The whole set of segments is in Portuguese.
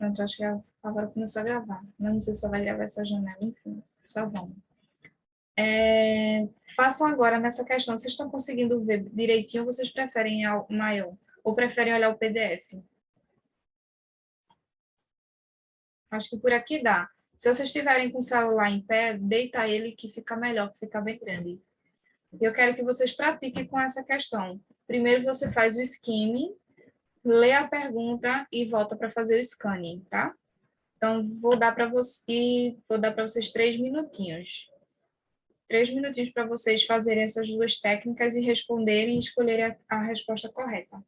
Pronto, acho que agora começou a gravar. Não sei se só vai gravar essa janela, enfim, só vamos. Façam agora nessa questão. Vocês estão conseguindo ver direitinho ou vocês preferem ao maior? Ou preferem olhar o PDF? Acho que por aqui dá. Se vocês estiverem com o celular em pé, deita ele que fica melhor, que fica bem grande. Eu quero que vocês pratiquem com essa questão. Primeiro você faz o skimming, lê a pergunta e volta para fazer o scanning, tá? Então, vou dar para vocês 3 minutinhos. 3 minutinhos para vocês fazerem essas duas técnicas e responderem e escolherem a resposta correta.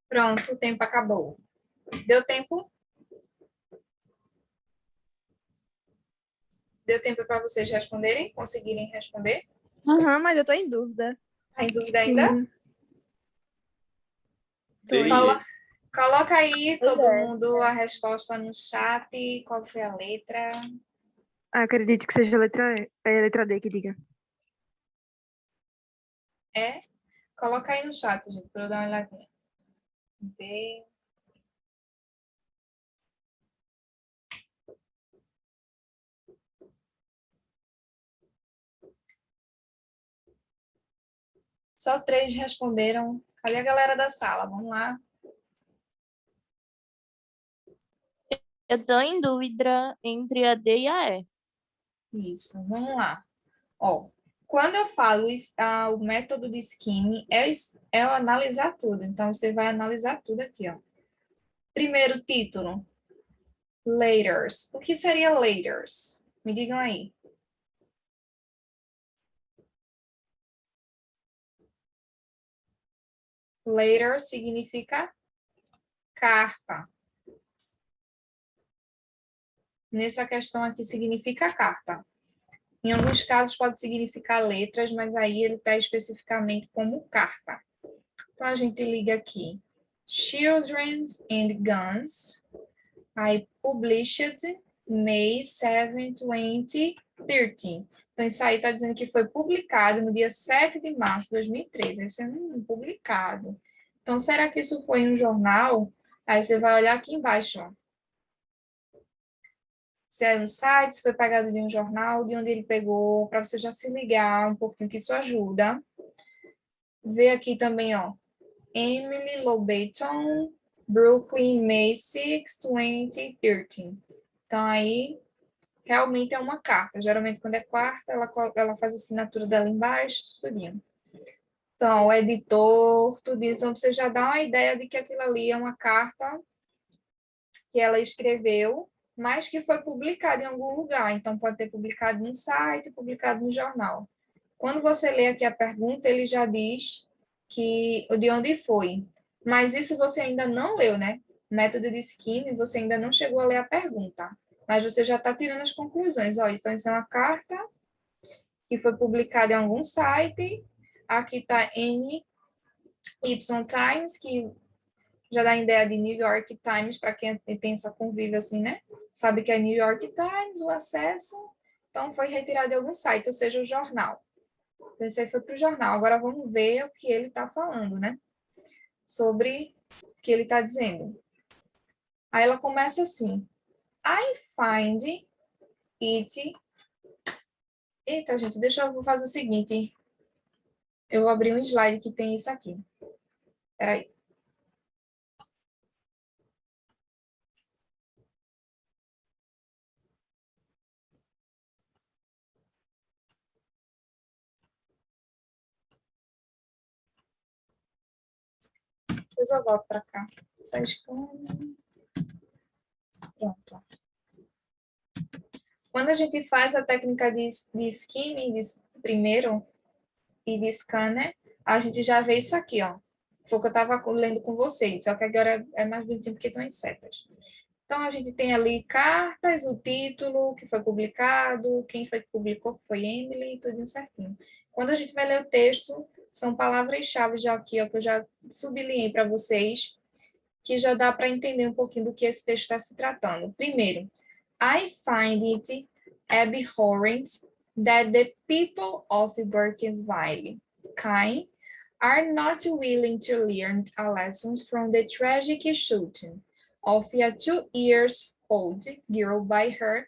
Pronto, o tempo acabou. Deu tempo? Deu tempo para vocês responderem? Conseguirem responder? Aham, mas eu tô em dúvida. Tá em dúvida ainda? Sim, tô em Colo- dúvida. Coloca aí Pois todo é. mundo a resposta no chat. Qual foi a letra? Acredito que seja a letra D que diga. É? Coloca aí no chat, gente, para eu dar uma olhadinha. B. Só 3 responderam. Cadê a galera da sala? Vamos lá. Eu tô em dúvida entre a D e a E. Isso, vamos lá. Ó, quando eu falo o método de skimming, é o analisar tudo. Então, você vai analisar tudo aqui, ó. Primeiro título, laters. O que seria laters? Me digam aí. Later significa carta. Nessa questão aqui significa carta. Em alguns casos pode significar letras, mas aí ele está especificamente como carta. Então a gente liga aqui. Children and Guns. Aí published May 7, 2013. Então isso aí está dizendo que foi publicado no dia 7 de março de 2013. Isso é publicado. Então será que isso foi em um jornal? Aí você vai olhar aqui embaixo, ó. Se é um site, se foi pegado de um jornal, de onde ele pegou, para você já se ligar um pouquinho, que isso ajuda. Vê aqui também, ó. Emily Lobaton, Brooklyn, May 6, 2013. Então, aí, realmente é uma carta. Geralmente, quando é carta, ela faz a assinatura dela embaixo, tudinho. Então, o editor, tudo isso, então você já dá uma ideia de que aquilo ali é uma carta que ela escreveu, mas que foi publicada em algum lugar. Então, pode ter publicado no site, publicado no jornal. Quando você lê aqui a pergunta, ele já diz que de onde foi. Mas isso você ainda não leu, né? Método de skimming, você ainda não chegou a ler a pergunta. Mas você já está tirando as conclusões. Ó, então, isso é uma carta que foi publicada em algum site. Aqui está NY Times, que já dá a ideia de New York Times, para quem tem essa convívio assim, né? Sabe que é New York Times, o acesso. Então, foi retirado de algum site, ou seja, o jornal. Então, isso aí foi para o jornal. Agora, vamos ver o que ele está falando, né? Sobre o que ele está dizendo. Aí ela começa assim. I find it... Eita, gente, deixa eu fazer o seguinte. Eu vou abrir um slide que tem isso aqui. Espera aí. Depois eu volto para cá. Só escando. Pronto. Quando a gente faz a técnica de skimming primeiro e de scanner, a gente já vê isso aqui, ó. Foi o que eu estava lendo com vocês, só que agora é mais bonitinho porque estão em setas. Então, a gente tem ali cartas, o título que foi publicado, quem foi que publicou, que foi Emily, tudo certinho. Quando a gente vai ler o texto, são palavras-chave já aqui, ó, que eu já sublinhei para vocês, que já dá para entender um pouquinho do que esse texto está se tratando. Primeiro, I find it abhorrent that the people of Burkesville, Caen, are not willing to learn lessons from the tragic shooting of a 2-year-old girl by her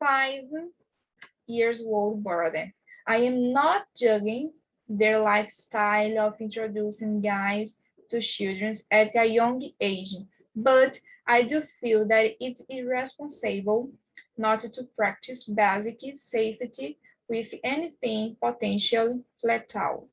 5-year-old brother. I am not judging their lifestyle of introducing guys to children at a young age, but I do feel that it's irresponsible not to practice basic safety with anything potentially lethal.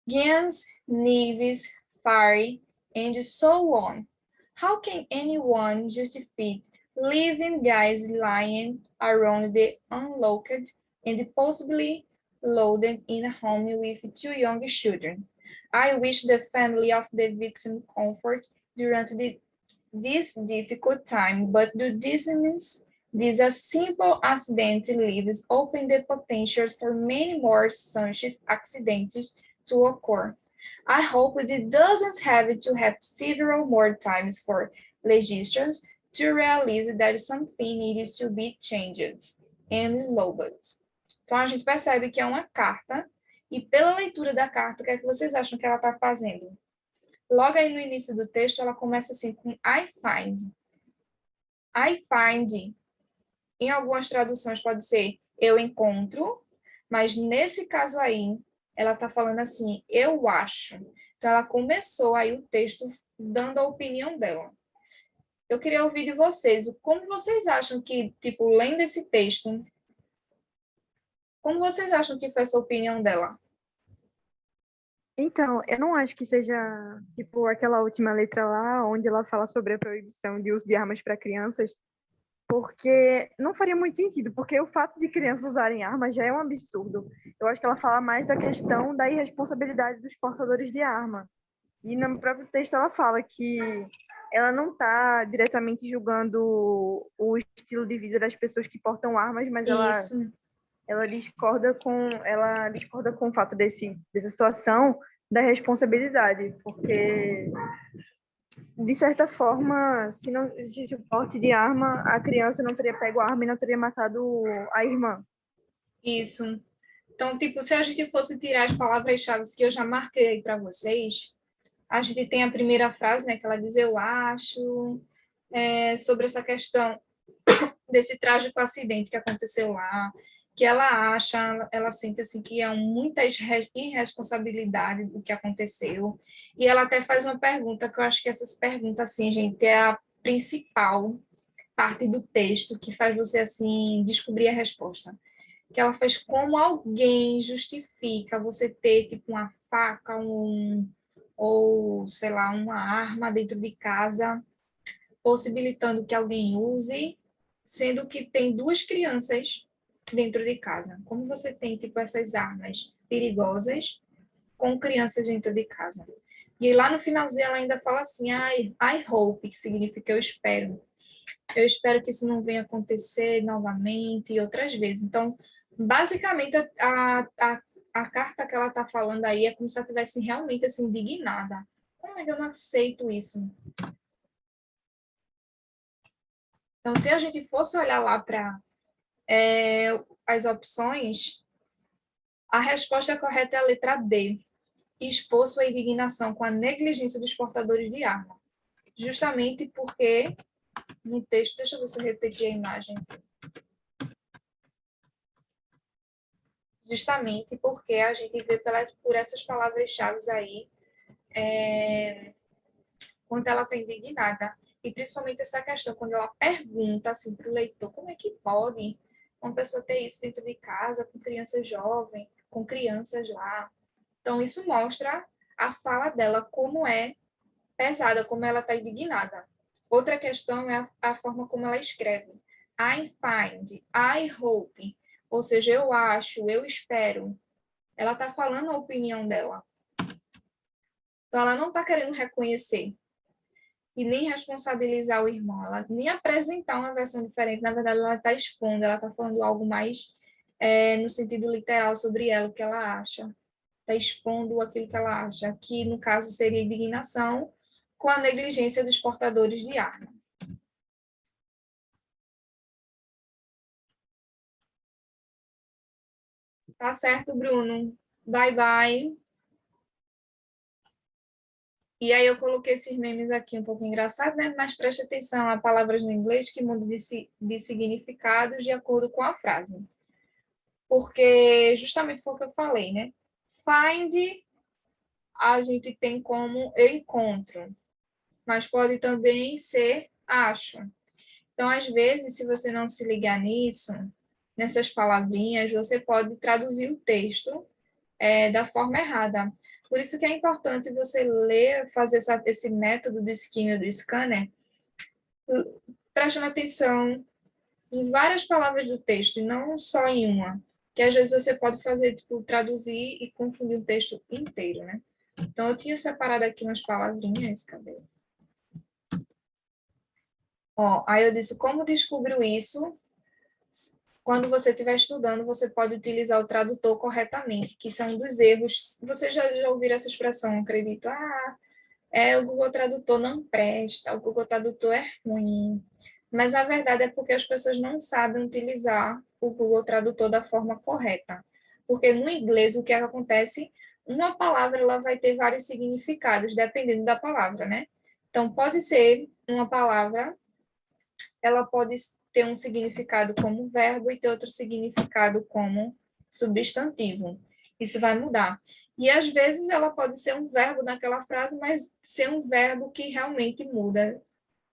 Guns, knives, fire, and so on. How can anyone justify leaving guys lying around the unlocked and possibly loaded in a home with 2 young children? I wish the family of the victim comfort during this difficult time, but do this means this a simple accident leaves open the potential for many more such accidents to occur. I hope it doesn't have to have several more times for legislation to realize that something needs to be changed. Emily Lobot. Então, a gente percebe que é uma carta, e pela leitura da carta, o que é que vocês acham que ela está fazendo? Logo aí no início do texto, ela começa assim com I find. I find, em algumas traduções pode ser eu encontro, mas nesse caso aí, ela está falando assim, eu acho. Então, ela começou aí o texto dando a opinião dela. Eu queria ouvir de vocês, como vocês acham que, tipo, lendo esse texto, como vocês acham que foi essa opinião dela? Então, eu não acho que seja, tipo, aquela última letra lá, onde ela fala sobre a proibição de uso de armas para crianças, porque não faria muito sentido, porque o fato de crianças usarem armas já é um absurdo. Eu acho que ela fala mais da questão da irresponsabilidade dos portadores de arma. E no próprio texto ela fala que ela não está diretamente julgando o estilo de vida das pessoas que portam armas, mas Isso. ela discorda com o fato dessa situação da responsabilidade, porque de certa forma, se não existisse o porte de arma, a criança não teria pego a arma e não teria matado a irmã. Isso. Então, tipo, se a gente fosse tirar as palavras-chave que eu já marquei para vocês, a gente tem a primeira frase, né, que ela diz, eu acho, sobre essa questão desse trágico acidente que aconteceu lá, que ela acha, ela sente assim que é muita irresponsabilidade do que aconteceu, e ela até faz uma pergunta, que eu acho que essas perguntas, assim, gente, é a principal parte do texto que faz você, assim, descobrir a resposta. Que ela faz como alguém justifica você ter, tipo, uma faca, ou, sei lá, uma arma dentro de casa, possibilitando que alguém use, sendo que tem duas crianças dentro de casa. Como você tem, tipo, essas armas perigosas com crianças dentro de casa? E lá no finalzinho ela ainda fala assim, I hope, que significa eu espero. Eu espero que isso não venha acontecer novamente e outras vezes. Então, basicamente, a carta que ela está falando aí é como se ela estivesse realmente assim, indignada. Como é que eu não aceito isso? Então, se a gente fosse olhar lá para as opções, a resposta correta é a letra D. Expor sua indignação com a negligência dos portadores de arma. Justamente porque no texto, deixa eu ver se eu repeti a imagem. Justamente porque a gente vê por essas palavras-chave aí, quando ela está indignada. E principalmente essa questão, quando ela pergunta assim, para o leitor, como é que pode uma pessoa ter isso dentro de casa, com crianças jovens, com crianças lá. Então, isso mostra a fala dela, como é pesada, como ela está indignada. Outra questão é a forma como ela escreve. I find, I hope, ou seja, eu acho, eu espero. Ela está falando a opinião dela. Então, ela não está querendo reconhecer e nem responsabilizar o irmão, ela nem apresentar uma versão diferente. Na verdade, ela está expondo, ela está falando algo mais no sentido literal sobre ela, o que ela acha. Está expondo aquilo que ela acha, que no caso seria indignação com a negligência dos portadores de arma. Tá certo, Bruno. Bye, bye. E aí eu coloquei esses memes aqui um pouco engraçados, né? Mas preste atenção a palavras no inglês que mudam de significados de acordo com a frase. Porque justamente foi o que eu falei, né? Find a gente tem como eu encontro, mas pode também ser acho. Então, às vezes, se você não se ligar nisso, nessas palavrinhas, você pode traduzir o texto da forma errada. Por isso que é importante você ler, fazer esse método do skimming, do scanner, prestando atenção em várias palavras do texto, e não só em uma. Que às vezes você pode fazer, tipo, traduzir e confundir o texto inteiro, né? Então, eu tinha separado aqui umas palavrinhas, cadê? Ó, aí eu disse, como descobriu isso? Quando você estiver estudando, você pode utilizar o tradutor corretamente, que são um dos erros. Vocês já ouviram essa expressão, acredito? O Google Tradutor não presta, o Google Tradutor é ruim. Mas a verdade é porque as pessoas não sabem utilizar o Google Tradutor da forma correta. Porque no inglês, o que acontece? Uma palavra ela vai ter vários significados, dependendo da palavra, né? Então, pode ser uma palavra, ela pode ter um significado como verbo e ter outro significado como substantivo. Isso vai mudar. E às vezes ela pode ser um verbo naquela frase, mas ser um verbo que realmente muda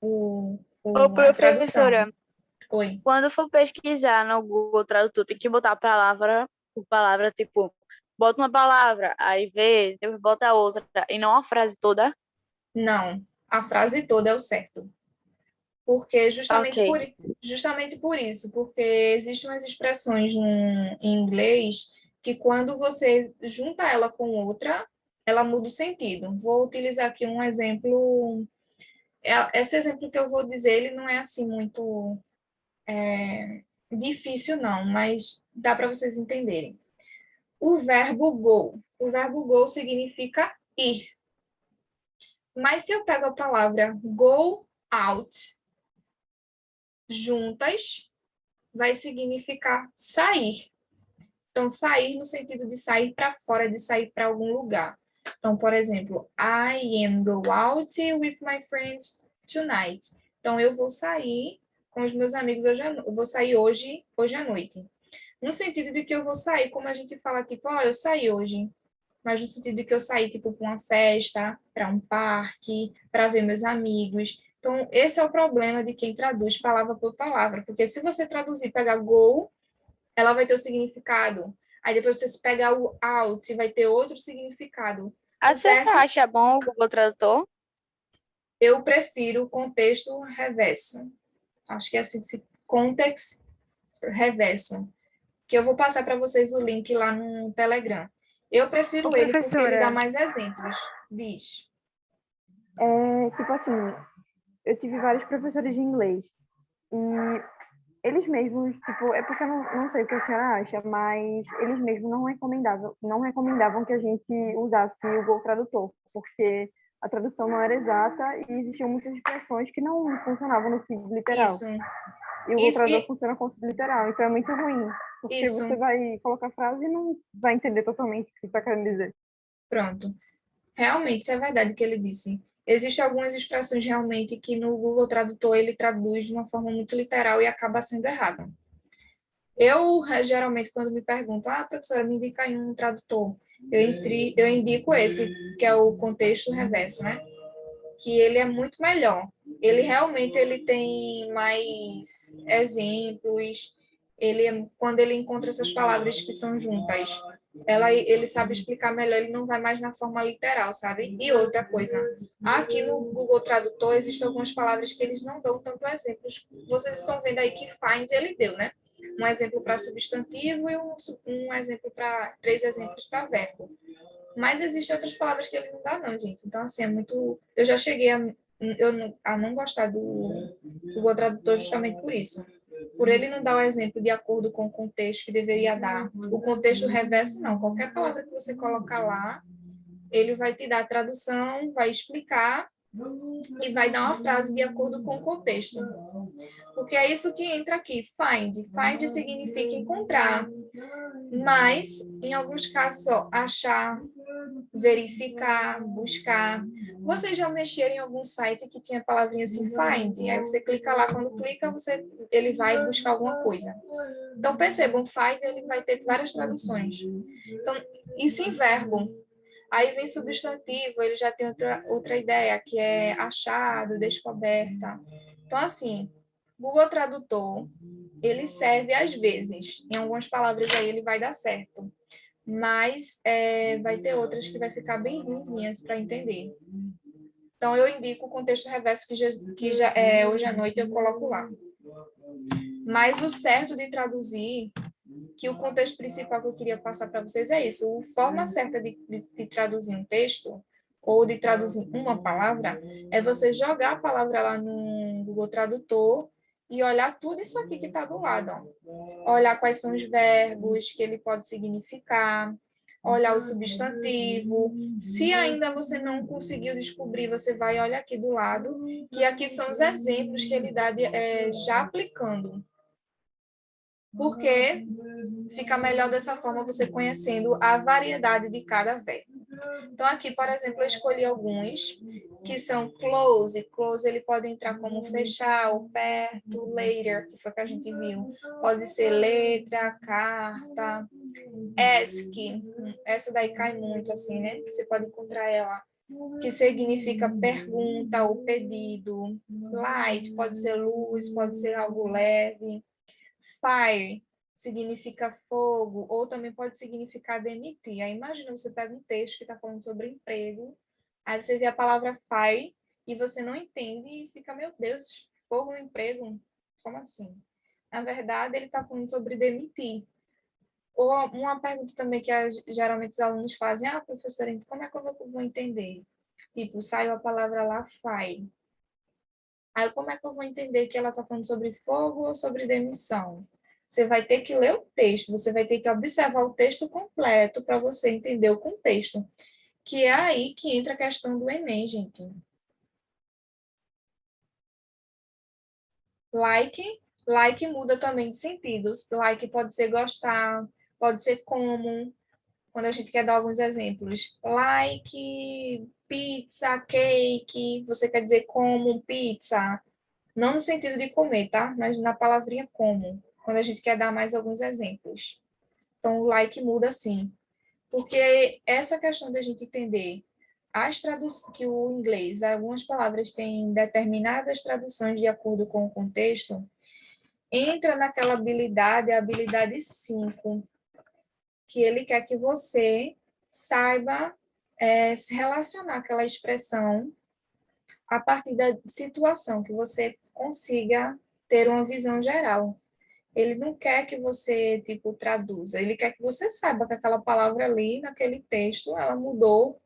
Ô, a tradução. professora, Oi. quando for pesquisar no Google Tradutor, tem que botar palavra por palavra, tipo, bota uma palavra, aí vê, depois bota outra, e não a frase toda. Não, a frase toda é o certo. Porque Ok. justamente por isso, porque existem umas expressões em inglês que quando você junta ela com outra, ela muda o sentido. Vou utilizar aqui um exemplo. Esse exemplo que eu vou dizer, ele não é assim muito difícil, não, mas dá para vocês entenderem. O verbo go. O verbo go significa ir. Mas se eu pego a palavra go out juntas, vai significar sair. Então, sair no sentido de sair para fora, de sair para algum lugar. Então, por exemplo, I am go out with my friends tonight. Então, eu vou sair com os meus amigos hoje eu vou sair hoje à noite. No sentido de que eu vou sair, como a gente fala, tipo, eu saí hoje. Mas no sentido de que eu saí, tipo, para uma festa, para um parque, para ver meus amigos. Então, esse é o problema de quem traduz palavra por palavra, porque se você traduzir, pegar go, ela vai ter o significado. Aí depois você pegar o out, vai ter outro significado. Ah, O você certo, acha bom o Google Tradutor? eu prefiro o contexto reverso. Acho que é assim, context reverso. Que eu vou passar para vocês o link lá no Telegram. Eu Ô, prefiro ele porque ele dá professora, mais exemplos. Diz. tipo assim, eu tive vários professores de inglês e eles mesmos, tipo, é porque eu não sei o que a senhora acha, mas eles mesmos não recomendavam que a gente usasse o Google Tradutor, porque a tradução não era exata e existiam muitas expressões que não funcionavam no sentido literal. Isso. E o Google Isso, Tradutor funciona com sentido literal, então é muito ruim, porque isso. você vai colocar a frase e não vai entender totalmente o que está querendo dizer. Pronto. Realmente, isso é verdade que ele disse. Existem algumas expressões realmente que no Google Tradutor ele traduz de uma forma muito literal e acaba sendo errada. Eu, geralmente, quando me perguntam, professora, me indica aí um tradutor, eu indico esse, que é o contexto reverso, né? Que ele é muito melhor. Ele realmente ele tem mais exemplos, quando ele encontra essas palavras que são juntas, ele sabe explicar melhor, ele não vai mais na forma literal, sabe? E outra coisa, aqui no Google Tradutor existem algumas palavras que eles não dão tanto exemplos. Vocês estão vendo aí que find ele deu, né? Um exemplo para substantivo e um exemplo para três exemplos para verbo. Mas existem outras palavras que ele não dá, não, gente. Então, assim, é muito. Eu já cheguei a não gostar do Google Tradutor justamente por isso. Por ele não dar o exemplo de acordo com o contexto que deveria dar. O contexto reverso, não. Qualquer palavra que você colocar lá, ele vai te dar a tradução, vai explicar e vai dar uma frase de acordo com o contexto. Porque é isso que entra aqui, find. Find significa encontrar. Mas, em alguns casos, achar, verificar, buscar. Vocês já mexeram em algum site que tinha a palavrinha assim, find? Aí você clica lá, quando clica, ele vai buscar alguma coisa. Então, percebam, find ele vai ter várias traduções. Então, isso em verbo. Aí vem substantivo, ele já tem outra ideia, que é achado, descoberta. Então, assim, Google Tradutor, ele serve às vezes. Em algumas palavras aí ele vai dar certo. Mas vai ter outras que vai ficar bem ruinzinhas para entender. Então, eu indico o contexto reverso que já hoje à noite eu coloco lá. Mas o certo de traduzir, que o contexto principal que eu queria passar para vocês é isso. A forma certa de traduzir um texto, ou de traduzir uma palavra, é você jogar a palavra lá no Google Tradutor e olhar tudo isso aqui que está do lado. Ó. Olhar quais são os verbos que ele pode significar, olhar o substantivo. Se ainda você não conseguiu descobrir, você vai olhar aqui do lado, que aqui são os exemplos que ele dá já aplicando. Porque fica melhor dessa forma você conhecendo a variedade de cada verbo. Então, aqui, por exemplo, eu escolhi alguns que são close. Close ele pode entrar como fechar, ou perto, later, que foi o que a gente viu. Pode ser letra, carta, ask. Essa daí cai muito, assim, né? Você pode encontrar ela. Que significa pergunta ou pedido. Light pode ser luz, pode ser algo leve. Fire significa fogo, ou também pode significar demitir. Aí imagina, você pega um texto que está falando sobre emprego, aí você vê a palavra fire e você não entende e fica, meu Deus, fogo no emprego? Como assim? Na verdade, ele está falando sobre demitir. Ou uma pergunta também que geralmente os alunos fazem, professora, então como é que eu vou entender? Tipo, saiu a palavra lá, fire. Aí como é que eu vou entender que ela está falando sobre fogo ou sobre demissão? Você vai ter que ler o texto, você vai ter que observar o texto completo para você entender o contexto. Que é aí que entra a questão do Enem, gente. Like muda também de sentidos. Like pode ser gostar, pode ser como, quando a gente quer dar alguns exemplos. Like pizza, cake, você quer dizer como pizza. Não no sentido de comer, tá? Mas na palavrinha como, quando a gente quer dar mais alguns exemplos. Então, o like muda sim. Porque essa questão da gente entender que o inglês, algumas palavras têm determinadas traduções de acordo com o contexto, entra naquela habilidade, a habilidade 5, que ele quer que você saiba se relacionar aquela expressão a partir da situação, que você consiga ter uma visão geral. Ele não quer que você, tipo, traduza, ele quer que você saiba que aquela palavra ali, naquele texto, ela mudou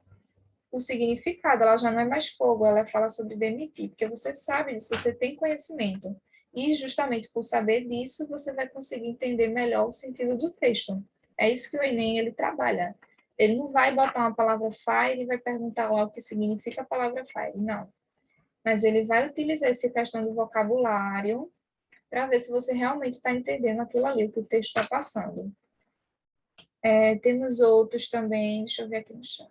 o significado, ela já não é mais fogo, ela fala sobre demitir, porque você sabe disso, você tem conhecimento. E justamente por saber disso, você vai conseguir entender melhor o sentido do texto. É isso que o Enem ele trabalha. Ele não vai botar uma palavra fire e vai perguntar lá o que significa a palavra fire, não. Mas ele vai utilizar essa questão do vocabulário para ver se você realmente está entendendo aquilo ali, o que o texto está passando. Temos outros também, deixa eu ver aqui no chat.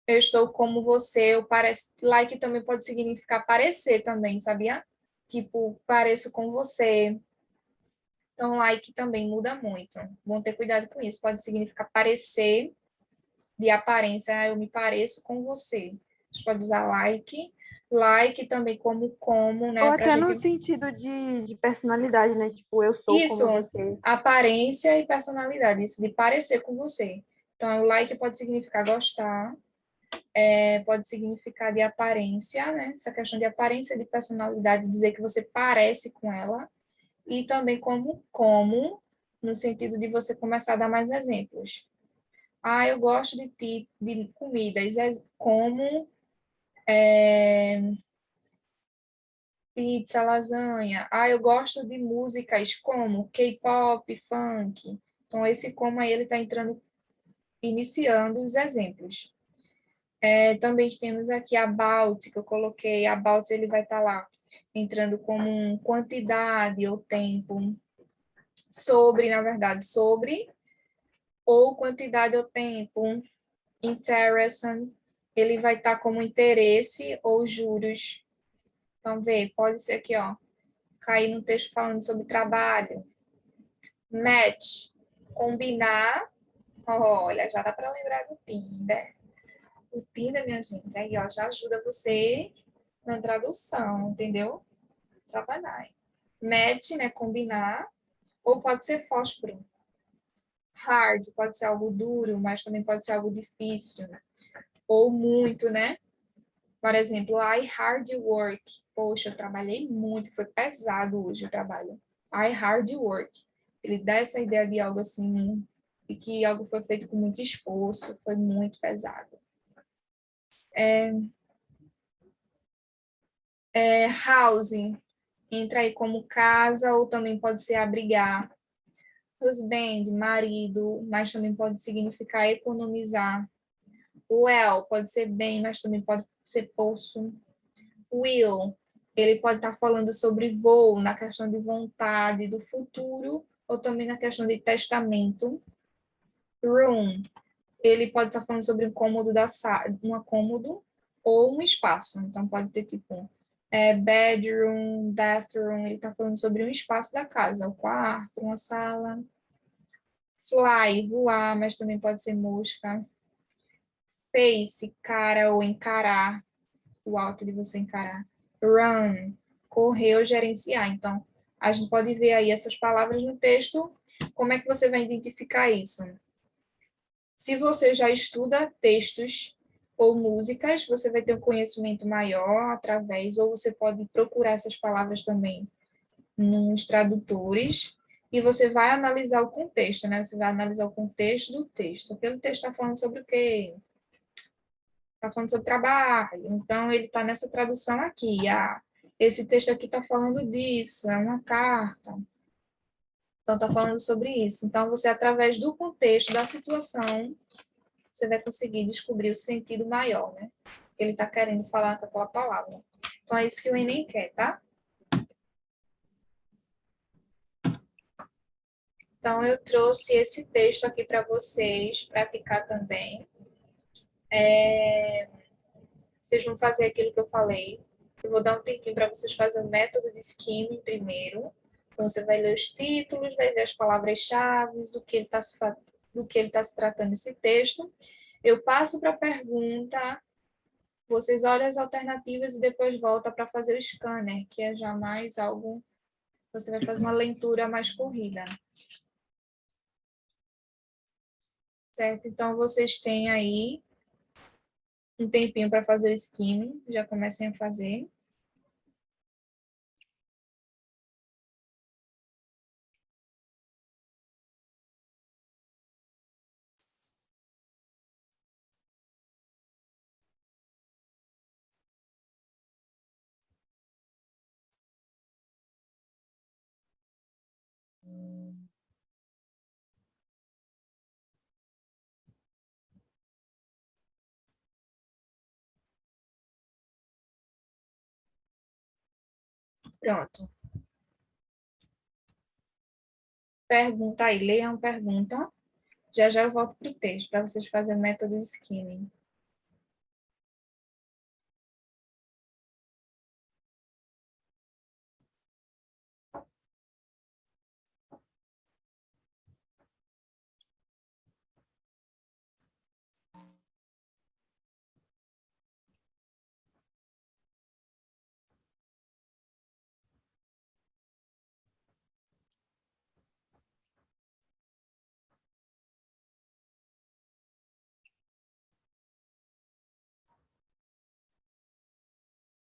Eu estou como você, eu pareço. Like também pode significar parecer também, sabia? Tipo, pareço com você. Então, like também muda muito. Bom ter cuidado com isso. Pode significar parecer de aparência. Eu me pareço com você. A gente pode usar like. Like também como, Ou né? Pra até no gente. sentido de personalidade, né? Tipo, eu sou Isso, como você. aparência e personalidade. Isso de parecer com você. Então, o like pode significar gostar. Pode significar de aparência, né? Essa questão de aparência, de personalidade, dizer que você parece com ela, e também como, no sentido de você começar a dar mais exemplos. Ah, eu gosto de comidas, como pizza, lasanha. Ah, eu gosto de músicas como K-pop, funk. Então, esse como aí ele está entrando, iniciando os exemplos. Também temos aqui about, que eu coloquei, about ele vai estar lá, entrando como quantidade ou tempo, sobre, na verdade, sobre, ou quantidade ou tempo, interessant, ele vai estar como interesse ou juros. Então, vê, pode ser aqui, ó, cair no texto falando sobre trabalho. Match, combinar, olha, já dá para lembrar do Tinder. O Tinder, minha gente, aí, ó, já ajuda você na tradução, entendeu? Trabalhar. Match, né, combinar, ou pode ser fósforo. Hard, pode ser algo duro, mas também pode ser algo difícil, né? Ou muito, né? Por exemplo, I hard work. Poxa, eu trabalhei muito, foi pesado hoje o trabalho. I hard work. Ele dá essa ideia de algo assim, e que algo foi feito com muito esforço, foi muito pesado. Housing, entra aí como casa ou também pode ser abrigar. Husband, marido, mas também pode significar economizar. Well, pode ser bem, mas também pode ser poço. Will, ele pode estar falando sobre voo, na questão de vontade do futuro, ou também na questão de testamento. Room, ele pode estar falando sobre um cômodo da sala, um cômodo ou um espaço. Então, pode ter tipo bedroom, bathroom, ele está falando sobre um espaço da casa, um quarto, uma sala. Fly, voar, mas também pode ser mosca. Face, cara ou encarar, o ato de você encarar. Run, correr ou gerenciar. Então, a gente pode ver aí essas palavras no texto. Como é que você vai identificar isso? Se você já estuda textos ou músicas, você vai ter um conhecimento maior através, ou você pode procurar essas palavras também nos tradutores, e você vai analisar o contexto, né? Você vai analisar o contexto do texto. Aquele texto está falando sobre o quê? Está falando sobre trabalho. Então, ele está nessa tradução aqui. Ah, esse texto aqui está falando disso, é uma carta. Então, está falando sobre isso. Então, você, através do contexto, da situação, você vai conseguir descobrir o sentido maior, né? Que ele está querendo falar com aquela palavra. Então, é isso que o Enem quer, tá? Então, eu trouxe esse texto aqui para vocês praticar também. Vocês vão fazer aquilo que eu falei. Eu vou dar um tempinho para vocês fazerem o método de skimming primeiro. Então, você vai ler os títulos, vai ver as palavras-chave, do que ele está se tratando esse texto. Eu passo para a pergunta, vocês olham as alternativas e depois volta para fazer o scanner, que é já mais algo, você vai fazer uma leitura mais corrida. Certo? Então, vocês têm aí um tempinho para fazer o skimming, já comecem a fazer. Pronto. Pergunta aí, leiam pergunta. Já já eu volto para o texto, para vocês fazerem o método skimming.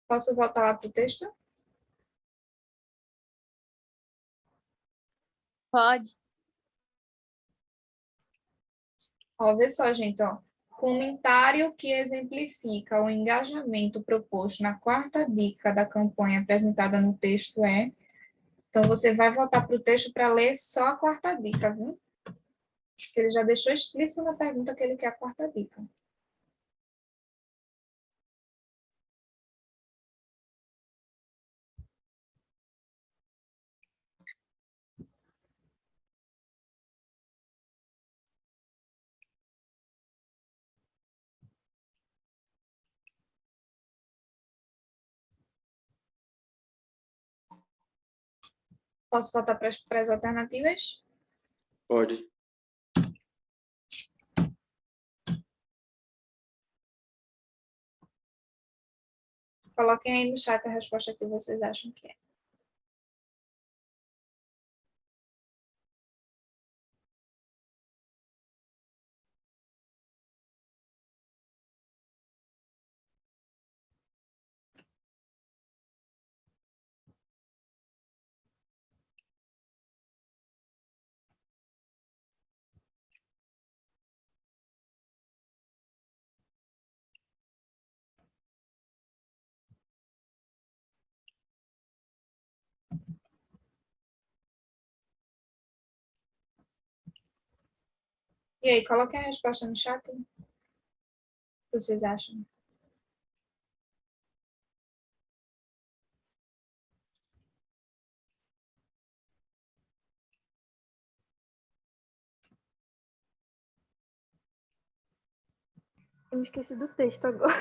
Posso voltar lá para o texto? Pode. Ó, vê só, gente, ó. Comentário que exemplifica o engajamento proposto na quarta dica da campanha apresentada no texto é. Então, você vai voltar para o texto para ler só a quarta dica, viu? Ele já deixou explícito na pergunta que ele quer a quarta dica. Posso voltar para as alternativas? Pode. Coloquem aí no chat a resposta que vocês acham que é. E aí, coloquem a resposta no chat. O que vocês acham? Eu me esqueci do texto agora.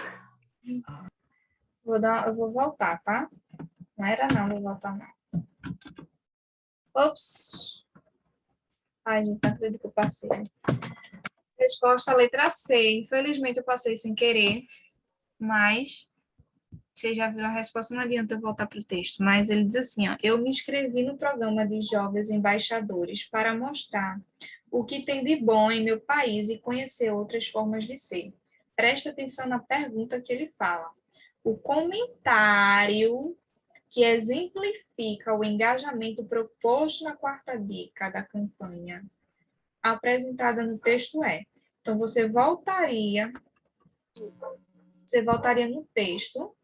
Eu vou voltar, tá? Não era não, vou voltar não. Ops! Ai, gente, não acredito que eu passei. Resposta letra C. Infelizmente eu passei sem querer, mas vocês já viram a resposta, não adianta eu voltar para o texto. Mas ele diz assim, ó, eu me inscrevi no programa de jovens embaixadores para mostrar o que tem de bom em meu país e conhecer outras formas de ser. Presta atenção na pergunta que ele fala. O comentário que exemplifica o engajamento proposto na quarta dica da campanha apresentada no texto é. Então, você voltaria no texto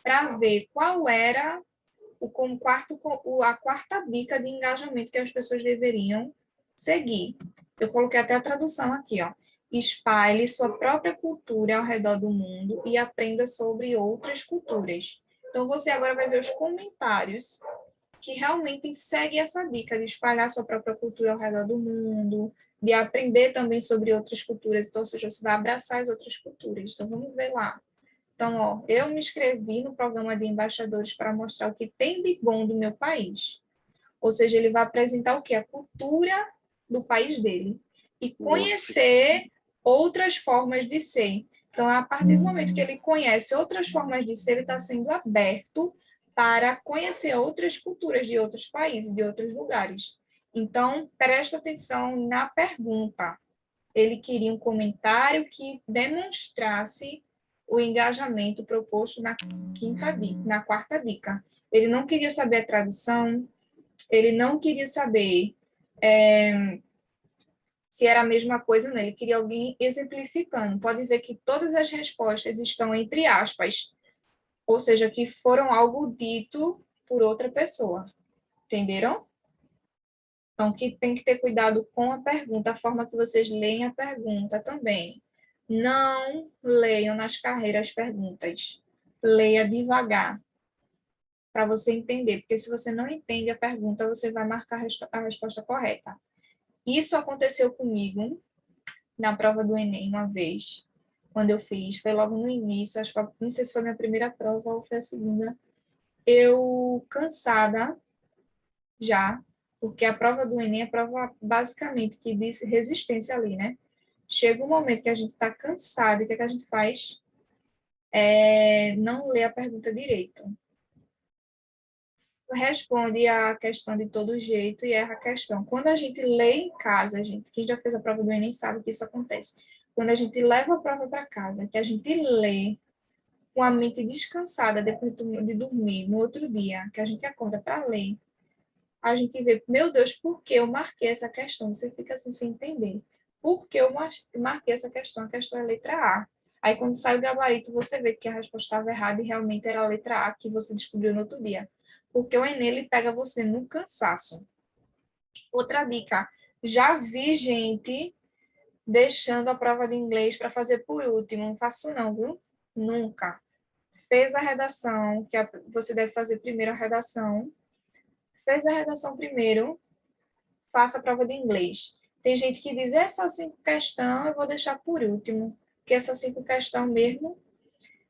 para ver qual era a quarta dica de engajamento que as pessoas deveriam seguir. Eu coloquei até a tradução aqui, ó. Espalhe sua própria cultura ao redor do mundo e aprenda sobre outras culturas. Então, você agora vai ver os comentários que realmente seguem essa dica de espalhar sua própria cultura ao redor do mundo, de aprender também sobre outras culturas. Então, ou seja, você vai abraçar as outras culturas. Então, vamos ver lá. Então, ó, eu me inscrevi no programa de embaixadores para mostrar o que tem de bom do meu país. Ou seja, ele vai apresentar o quê? A cultura do país dele. E Nossa, conhecer outras formas de ser. Então, a partir do momento que ele conhece outras formas de ser, ele está sendo aberto para conhecer outras culturas de outros países, de outros lugares. Então, presta atenção na pergunta. Ele queria um comentário que demonstrasse o engajamento proposto na quarta dica. Ele não queria saber a tradução, ele não queria saber se era a mesma coisa, não. Ele queria alguém exemplificando. Pode ver que todas as respostas estão entre aspas, ou seja, que foram algo dito por outra pessoa. Entenderam? Então, que tem que ter cuidado com a pergunta, a forma que vocês leem a pergunta também. Não leiam nas carreiras perguntas. Leia devagar, para você entender, porque se você não entende a pergunta, você vai marcar a resposta correta. Isso aconteceu comigo na prova do Enem uma vez, quando eu fiz, foi logo no início, acho que não sei se foi a minha primeira prova ou foi a segunda. Eu cansada já, porque a prova do Enem é a prova basicamente que diz resistência ali, né? Chega um momento que a gente está cansado e o que, é que a gente faz? Não lê a pergunta direito. Responde a questão de todo jeito e erra a questão. Quando a gente lê em casa, quem já fez a prova do Enem sabe que isso acontece. Quando a gente leva a prova para casa, que a gente lê com a mente descansada depois de dormir, no outro dia, que a gente acorda para ler, a gente vê, meu Deus, por que eu marquei essa questão? Você fica assim sem entender. Por que eu marquei essa questão? A questão é a letra A. Aí, quando sai o gabarito, você vê que a resposta estava errada e realmente era a letra A que você descobriu no outro dia. Porque o Enem, ele pega você no cansaço. Outra dica. Já vi gente deixando a prova de inglês para fazer por último. Não faço não, viu? Nunca. Fez a redação, que você deve fazer primeiro a redação. Fez a redação primeiro, faça a prova de inglês. Tem gente que diz, é só 5 questões, eu vou deixar por último, que é só 5 questões mesmo.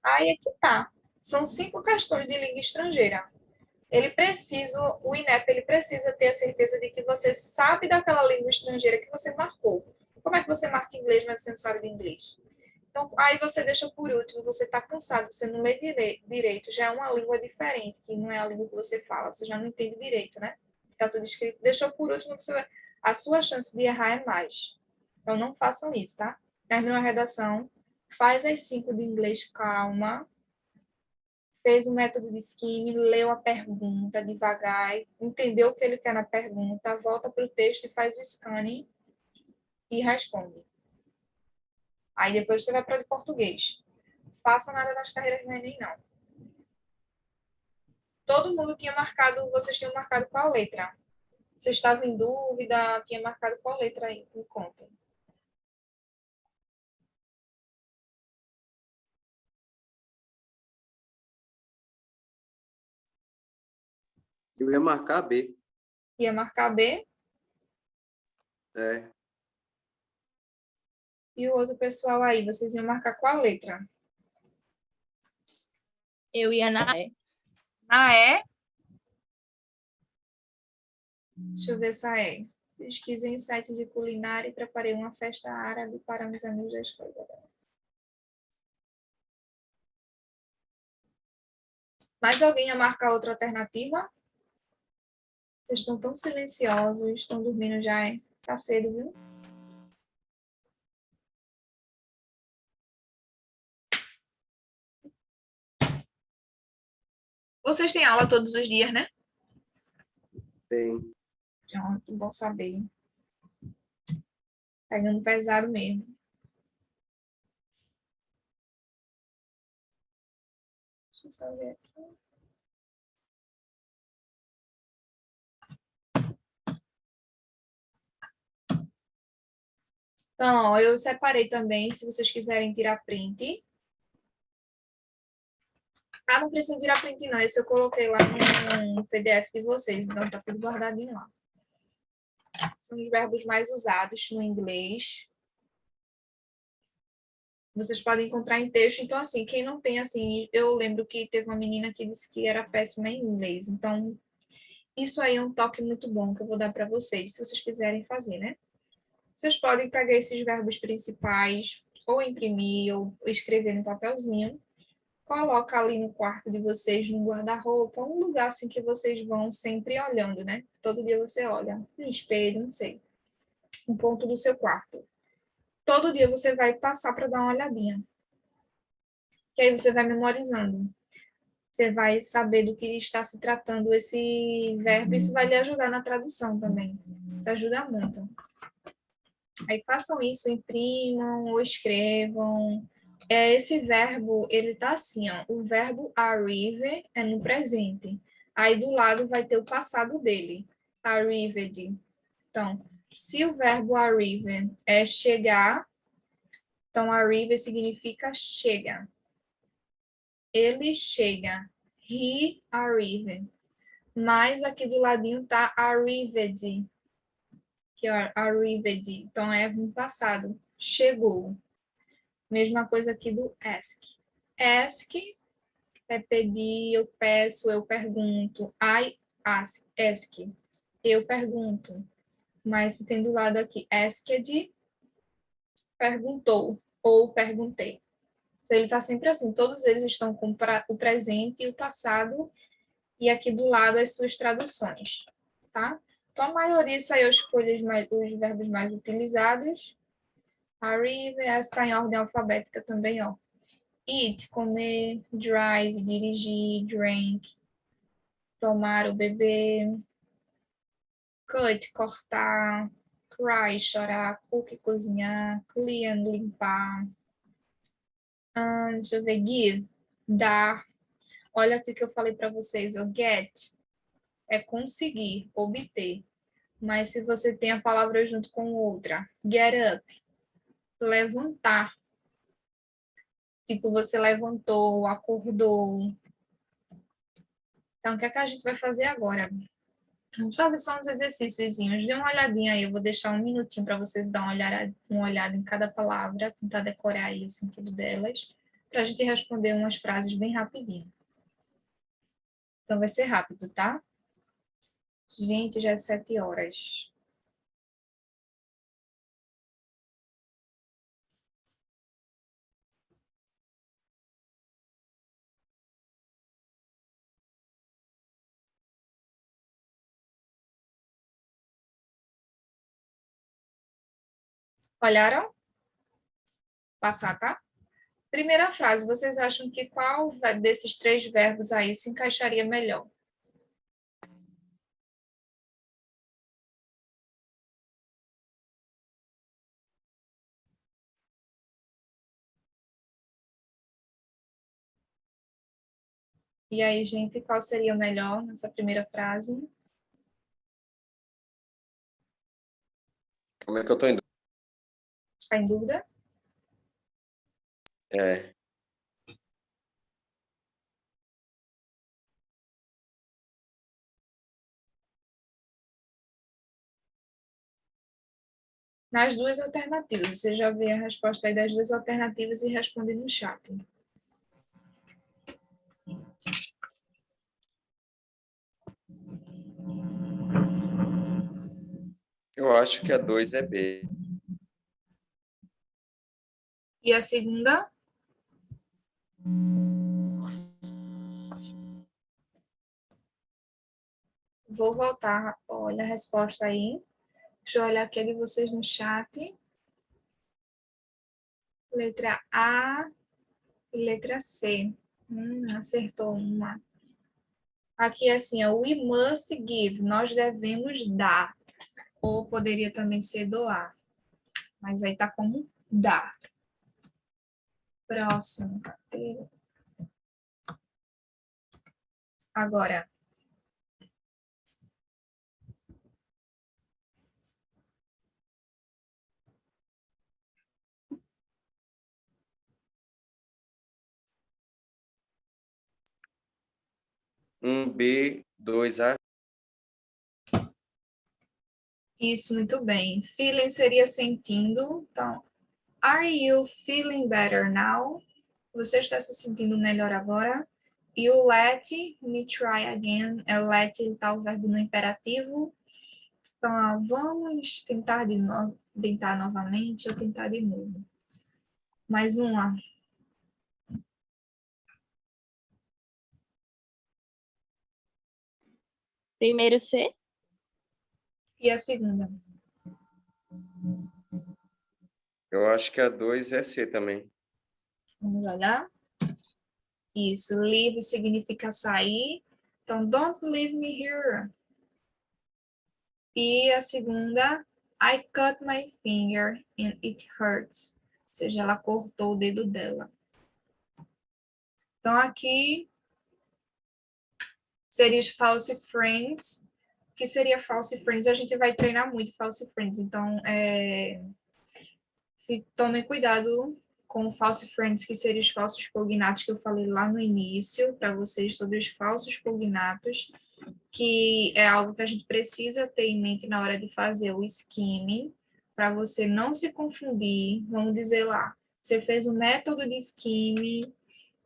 Aí é que tá. São 5 questões de língua estrangeira. O INEP, ele precisa ter a certeza de que você sabe daquela língua estrangeira que você marcou. Como é que você marca inglês, mas você não sabe de inglês? Então, aí você deixa por último, você está cansado, você não lê direito, já é uma língua diferente, que não é a língua que você fala, você já não entende direito, né? Está tudo escrito, deixou por último, a sua chance de errar é mais. Então, não façam isso, tá? Terminou a redação, faz as 5 de inglês, calma, fez o método de skimming, leu a pergunta devagar, entendeu o que ele quer na pergunta, volta para o texto e faz o scanning e responde. Aí depois você vai para o português. Faça nada nas carreiras do Enem, não. Todo mundo tinha marcado, vocês tinham marcado qual letra? Você estava em dúvida, tinha marcado qual letra aí? Me contem. eu ia marcar B. Ia marcar B É, e o outro pessoal aí, vocês iam marcar qual letra? Eu ia na E. Ah, é? Deixa eu ver essa é. Pesquisei em site de culinária e preparei uma festa árabe para meus amigos da escola. Mais alguém ia marcar outra alternativa? Vocês estão tão silenciosos, estão dormindo já, hein? Tá cedo, viu? Vocês têm aula todos os dias, né? tem. Pronto, bom saber. Pegando pesado mesmo. Deixa eu só ver aqui. Então, ó, eu separei também, se vocês quiserem tirar print. Ah, não precisa tirar print não, esse eu coloquei lá no PDF de vocês, então tá tudo guardadinho lá. São os verbos mais usados no inglês. Vocês podem encontrar em texto, então assim, quem não tem assim, eu lembro que teve uma menina que disse que era péssima em inglês, então Isso aí é um toque muito bom que eu vou dar para vocês, se vocês quiserem fazer, né? Vocês podem pegar esses verbos principais, ou imprimir, ou escrever no papelzinho. Coloca ali no quarto de vocês, no guarda-roupa, um lugar assim que vocês vão sempre olhando, né? Todo dia você olha, no espelho, não sei. Um ponto do seu quarto. Todo dia você vai passar para dar uma olhadinha. Que aí você vai memorizando. Você vai saber do que está se tratando esse verbo. Isso vai lhe ajudar na tradução também. Isso ajuda muito. Aí façam isso, imprimam ou escrevam. Esse verbo, ele tá assim, ó. O verbo arrive é no presente. Aí do lado vai ter o passado dele. Arrived. Então, se o verbo arrive é chegar, então arrive significa chega. Ele chega. He arrived. Mas aqui do ladinho tá arrived. Que é arrived. Então é no passado. Chegou. Mesma coisa aqui do ask. Ask é pedir, eu peço, eu pergunto. I ask. Eu pergunto. Mas se tem do lado aqui asked, perguntou ou perguntei. Então, ele está sempre assim. Todos eles estão com o presente e o passado. E aqui do lado as suas traduções. Tá? Então, a maioria, isso aí eu escolho os verbos mais utilizados. Arrive, essa está em ordem alfabética também, ó. Eat, comer, drive, dirigir, drink, tomar ou beber, cut, cortar, cry, chorar, cook, cozinhar, clean, limpar. Deixa eu ver, give, dar. Olha aqui que eu falei para vocês, o get é conseguir, obter. Mas se você tem a palavra junto com outra, get up, levantar. Tipo, você levantou, acordou. Então, o que é que a gente vai fazer agora? Vamos fazer só uns exercícios. Dê uma olhadinha aí. Eu vou deixar um minutinho para vocês dar uma olhada em cada palavra, tentar decorar aí o sentido delas, para a gente responder umas frases bem rapidinho. Então, vai ser rápido, tá? Gente, já é 7 horas. Olharam? Passar, tá? Primeira frase, vocês acham que qual desses 3 verbos aí se encaixaria melhor? E aí, gente, qual seria o melhor nessa primeira frase? Como é que eu tô indo? Está em dúvida? É. Nas 2 alternativas. Você já vê a resposta aí das 2 alternativas e responde no chat. Eu acho que a 2 é B. E a segunda? Vou voltar. Olha a resposta aí. Deixa eu olhar aqui de vocês no chat. Letra A e letra C. Acertou uma. Aqui é assim, ó, we must give. Nós devemos dar. Ou poderia também ser doar. Mas aí tá como dar. Próximo. Agora, B, 2A. isso, muito bem. Feeling seria sentindo. Então, are you feeling better now? Você está se sentindo melhor agora? E o let me try again, let ele tá o verbo no imperativo. Então, vamos tentar novamente ou tentar de novo. Mais uma. Primeiro C. E a segunda? Eu acho que a 2 é C também. Vamos olhar. Isso, leave significa sair. Então, don't leave me here. E a segunda, I cut my finger and it hurts. Ou seja, ela cortou o dedo dela. Então, aqui seria os false friends. O que seria false friends? A gente vai treinar muito false friends. Então, tomem cuidado com false friends, que seriam os falsos cognatos que eu falei lá no início para vocês sobre os falsos cognatos, que é algo que a gente precisa ter em mente na hora de fazer o skimming, para você não se confundir. Vamos dizer lá, você fez o método de skimming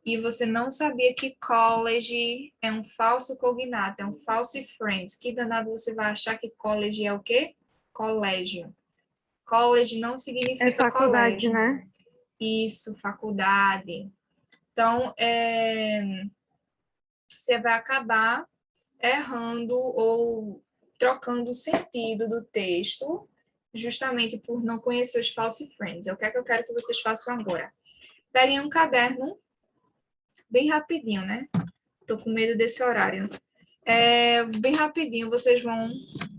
e você não sabia que college é um falso cognato, é um false friends. Que danado você vai achar que college é o quê? Colégio. College não significa É faculdade, colégio. né? Isso, faculdade. Então, você vai acabar errando ou trocando o sentido do texto, justamente por não conhecer os false friends. É o que é que eu quero que vocês façam agora. Peguem um caderno, bem rapidinho, né? Tô com medo desse horário. Bem rapidinho, vocês vão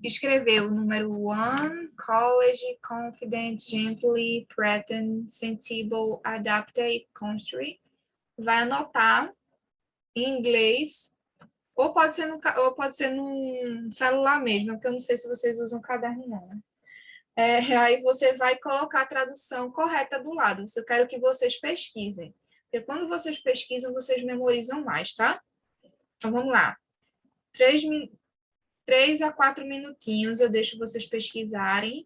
escrever o número 1, college, confident, gently, threatened, sensible, adapted, construct. Vai anotar em inglês, ou pode ser no celular mesmo, porque eu não sei se vocês usam caderno não, né? Aí você vai colocar a tradução correta do lado. Eu quero que vocês pesquisem. Porque quando vocês pesquisam, vocês memorizam mais, tá? Então vamos lá. 3 a 4 minutinhos eu deixo vocês pesquisarem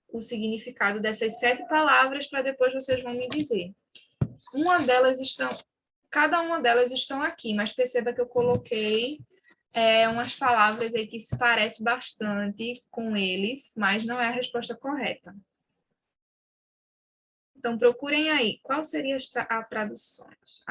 o significado dessas 7 palavras para depois vocês vão me dizer. Cada uma delas estão aqui, mas perceba que eu coloquei umas palavras aí que se parece bastante com eles, mas não é a resposta correta. Então procurem aí, qual seria as traduções?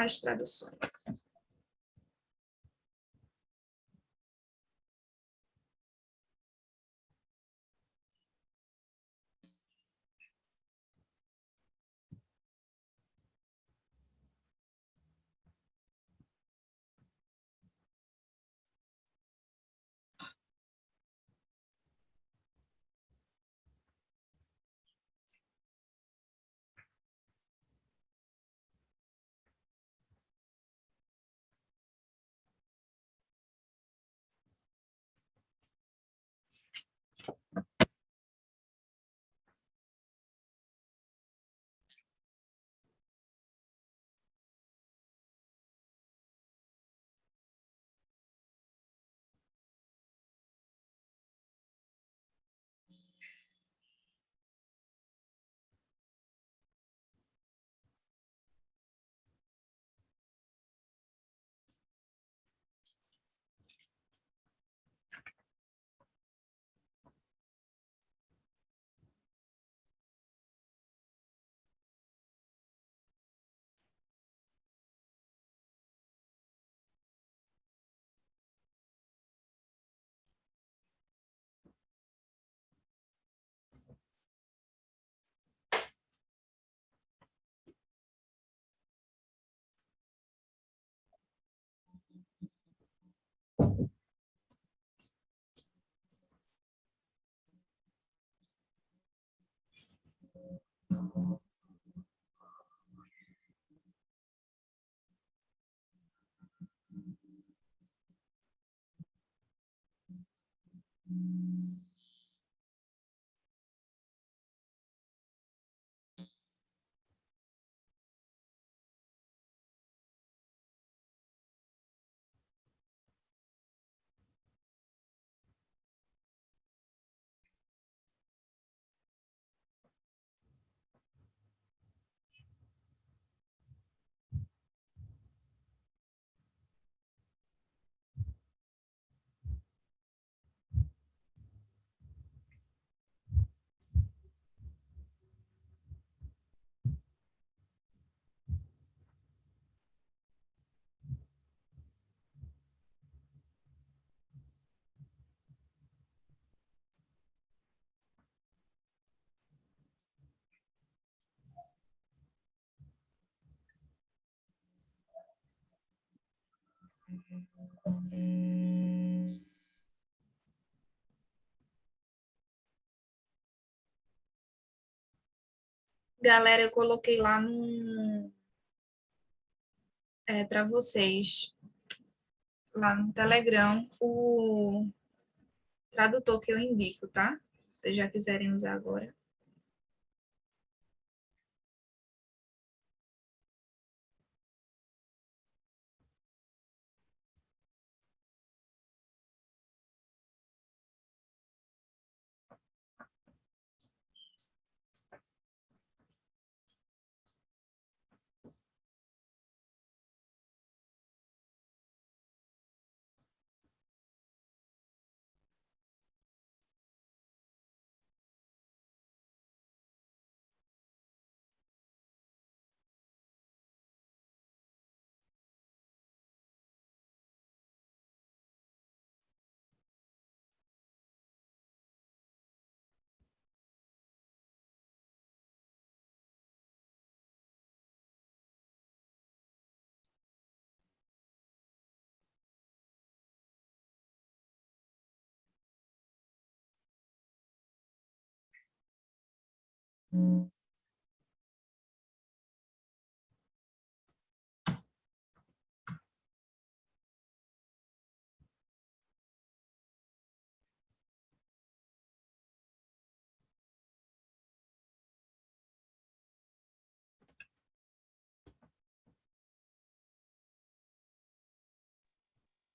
Galera, eu coloquei lá para vocês, lá no Telegram, o tradutor que eu indico, tá? Se vocês já quiserem usar agora.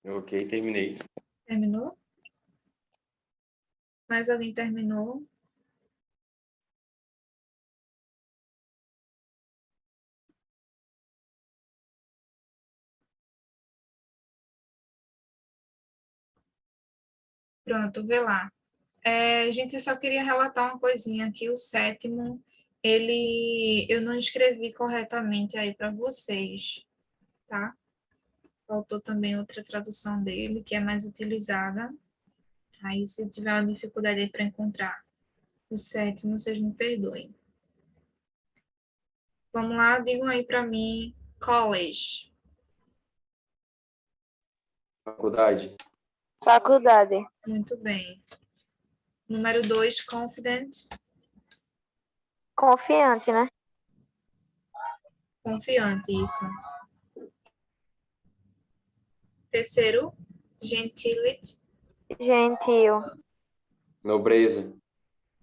Ok, terminei. Terminou? Mais alguém terminou? Pronto, vê lá. A gente só queria relatar uma coisinha aqui. O sétimo, eu não escrevi corretamente aí para vocês, tá? Faltou também outra tradução dele, que é mais utilizada. Aí, se tiver uma dificuldade aí para encontrar o sétimo, vocês me perdoem. Vamos lá, digam aí para mim, college. Faculdade. Faculdade. Muito bem. Número 2, confident. Confiante, né? Confiante, isso. Terceiro, gentility. Gentil. Nobreza.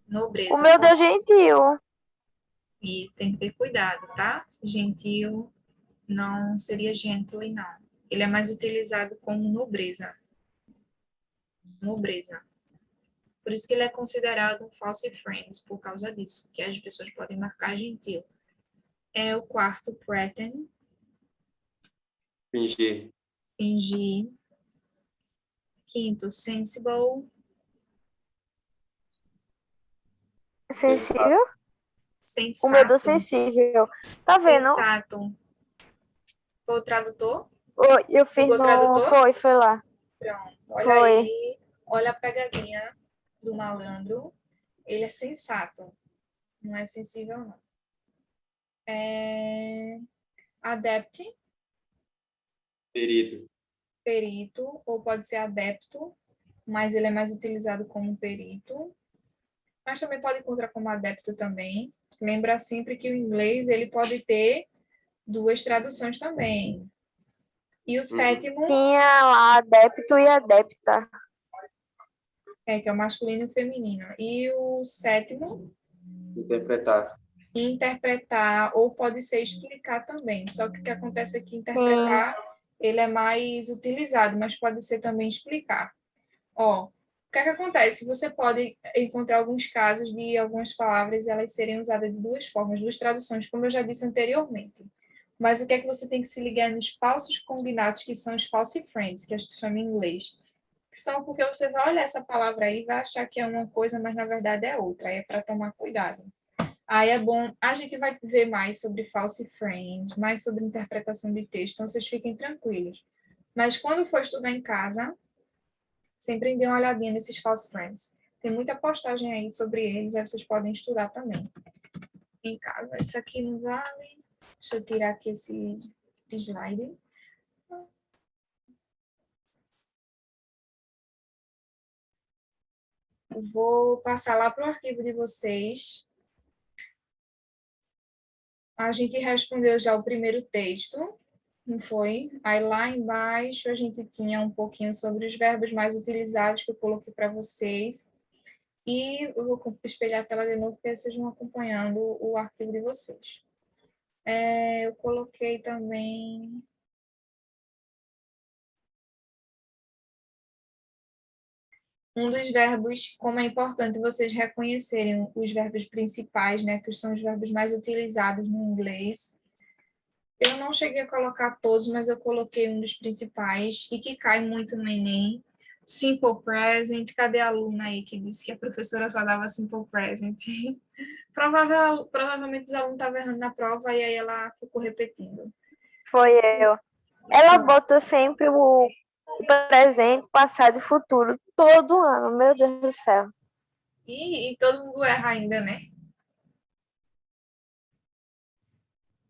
Nobreza. O meu deu gentil. E tem que ter cuidado, tá? Gentil não seria gently, não. Ele é mais utilizado como nobreza. Nobreza. Por isso que ele é considerado um false friend, por causa disso, que as pessoas podem marcar gentil. É o quarto, pretend, Fingir. fingir. Quinto, sensible, Sensível. O meu deu sensato. sensível. Tá vendo? Sensato. Foi o tradutor? Eu fiz Google no... Tradutor? Foi lá. Pronto. Olha Foi. aí. Olha a pegadinha do malandro. Ele é sensato. Não é sensível, não. Adept, Perito. perito, ou pode ser adepto, mas ele é mais utilizado como perito. Mas também pode encontrar como adepto também. Lembra sempre que o inglês ele pode ter duas traduções também. E o sétimo, Tinha lá adepto e adepta. que é o masculino e o feminino. E o sétimo, Interpretar. interpretar, ou pode ser explicar também. Só que o que acontece é que interpretar, ele é mais utilizado, mas pode ser também explicar. Ó, o que é que acontece? Você pode encontrar alguns casos de algumas palavras elas serem usadas de duas formas, duas traduções, como eu já disse anteriormente. Mas o que é que você tem que se ligar nos falsos cognatos, que são os false friends, que a gente chama em inglês. Que são porque você vai olhar essa palavra aí e vai achar que é uma coisa, mas na verdade é outra. Aí é para tomar cuidado. Aí é bom, a gente vai ver mais sobre false friends, mais sobre interpretação de texto, então vocês fiquem tranquilos. Mas quando for estudar em casa, sempre dê uma olhadinha nesses false friends. Tem muita postagem aí sobre eles, aí vocês podem estudar também em casa. Isso aqui não vale. Deixa eu tirar aqui esse slide. vou passar lá para o arquivo de vocês. A gente respondeu já o primeiro texto, não foi? Aí lá embaixo a gente tinha um pouquinho sobre os verbos mais utilizados que eu coloquei para vocês. E eu vou espelhar a tela de novo, porque vocês vão acompanhando o arquivo de vocês. Eu coloquei também... Um dos verbos, como é importante vocês reconhecerem os verbos principais, né, que são os verbos mais utilizados no inglês. Eu não cheguei a colocar todos, mas eu coloquei um dos principais e que cai muito no Enem. Simple present. Cadê a aluna aí que disse que a professora só dava simple present? Provavelmente os alunos estavam errando na prova e aí ela ficou repetindo. Foi eu. Ela bota sempre o presente, passado e futuro, todo ano, meu Deus do céu. E todo mundo erra ainda, né?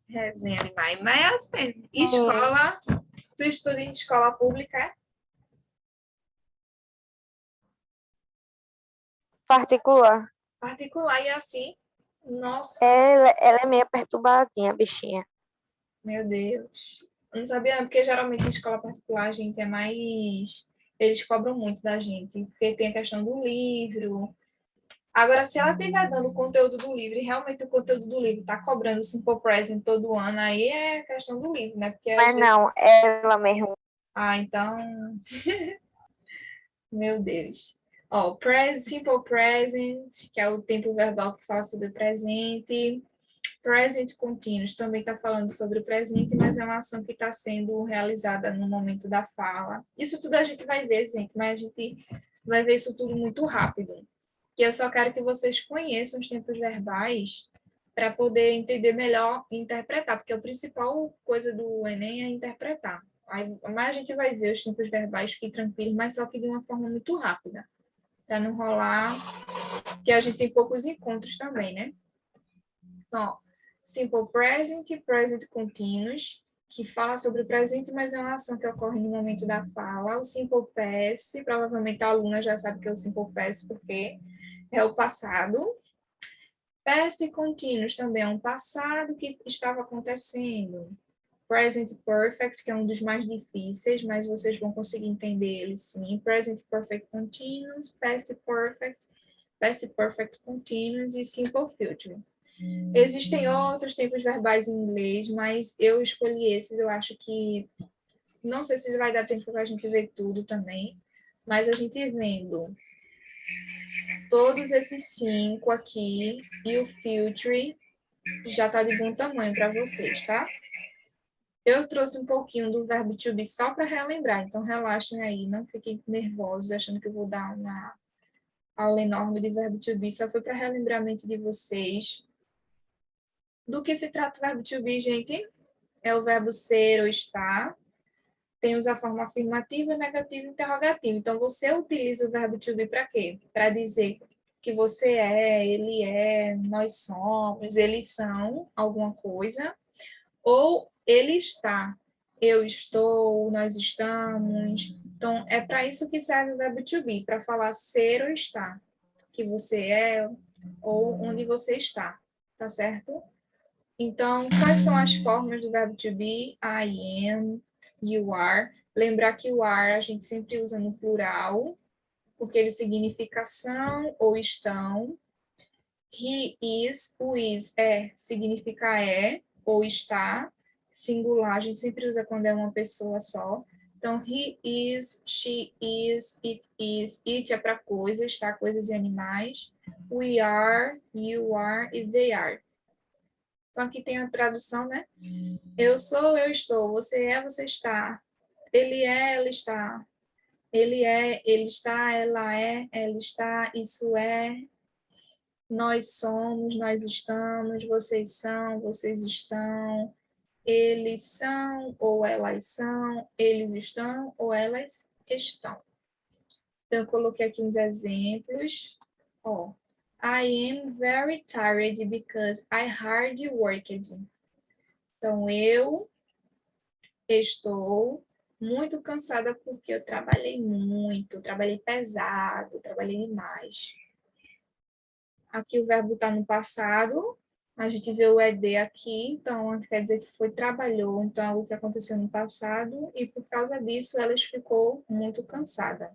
Resenha demais. Mas é assim mesmo. Escola, tu estuda em escola pública, é? Particular. Particular e assim. Nossa, Ela é meio perturbadinha, bichinha. meu Deus. Eu não sabia, não, porque geralmente em escola particular a gente é mais. Eles cobram muito da gente, porque tem a questão do livro. Agora, se ela estiver dando o conteúdo do livro e realmente o conteúdo do livro está cobrando Simple Present todo ano, aí é questão do livro, né? Porque às Mas vezes. não, ela mesmo. Ah, então. Meu Deus. Ó, simple present, que é o tempo verbal que fala sobre o presente. Present continuous também está falando sobre o presente, mas é uma ação que está sendo realizada no momento da fala. Isso tudo a gente vai ver, gente, mas a gente vai ver isso tudo muito rápido. E eu só quero que vocês conheçam os tempos verbais para poder entender melhor e interpretar, porque a principal coisa do Enem é interpretar. Aí, mas a gente vai ver os tempos verbais que tranquilos, mas só que de uma forma muito rápida, para não rolar, que a gente tem poucos encontros também, né? Então, ó, simple present, present continuous, que fala sobre o presente, mas é uma ação que ocorre no momento da fala. O simple past, provavelmente a aluna já sabe que é o simple past, porque é o passado. Past continuous também é um passado que estava acontecendo. Present Perfect, que é um dos mais difíceis, mas vocês vão conseguir entender ele sim. Present Perfect Continuous, Past Perfect Continuous e Simple Future. Existem outros tempos verbais em inglês, mas eu escolhi esses, eu acho que... Não sei se vai dar tempo para a gente ver tudo também, mas a gente vendo todos esses 5 aqui e o Future já está de bom tamanho para vocês, tá? Eu trouxe um pouquinho do verbo to be só para relembrar, então relaxem aí, não fiquem nervosos achando que eu vou dar uma aula enorme de verbo to be, só foi para relembrar a mente de vocês. Do que se trata o verbo to be, gente? É o verbo ser ou estar. Temos a forma afirmativa, negativa e interrogativa. Então, você utiliza o verbo to be para quê? Para dizer que você é, ele é, nós somos, eles são alguma coisa. Ou ele está, eu estou, nós estamos. Então, é para isso que serve o verbo to be, para falar ser ou estar, que você é ou onde você está, tá certo? Então, quais são as formas do verbo to be? I am, you are. Lembrar que o are a gente sempre usa no plural, porque ele significa são ou estão. He is, o is significa é ou está. Singular, a gente sempre usa quando é uma pessoa só. Então, he is, she is, it é para coisas, tá? Coisas e animais. We are, you are e they are. Então, aqui tem a tradução, né? Eu sou, eu estou. Você é, você está. Ele é, ela está. Ele é, ele está, ela é, ela está. Isso é. Nós somos, nós estamos. Vocês são, vocês estão. Eles são ou elas são. Eles estão ou elas estão. Então, eu coloquei aqui uns exemplos. Ó. I am very tired because I hard worked. Então, eu estou muito cansada porque eu trabalhei muito, trabalhei pesado, trabalhei demais. Aqui o verbo está no passado, a gente vê o ED aqui, então quer dizer que foi trabalhou, então é algo que aconteceu no passado, e por causa disso ela ficou muito cansada.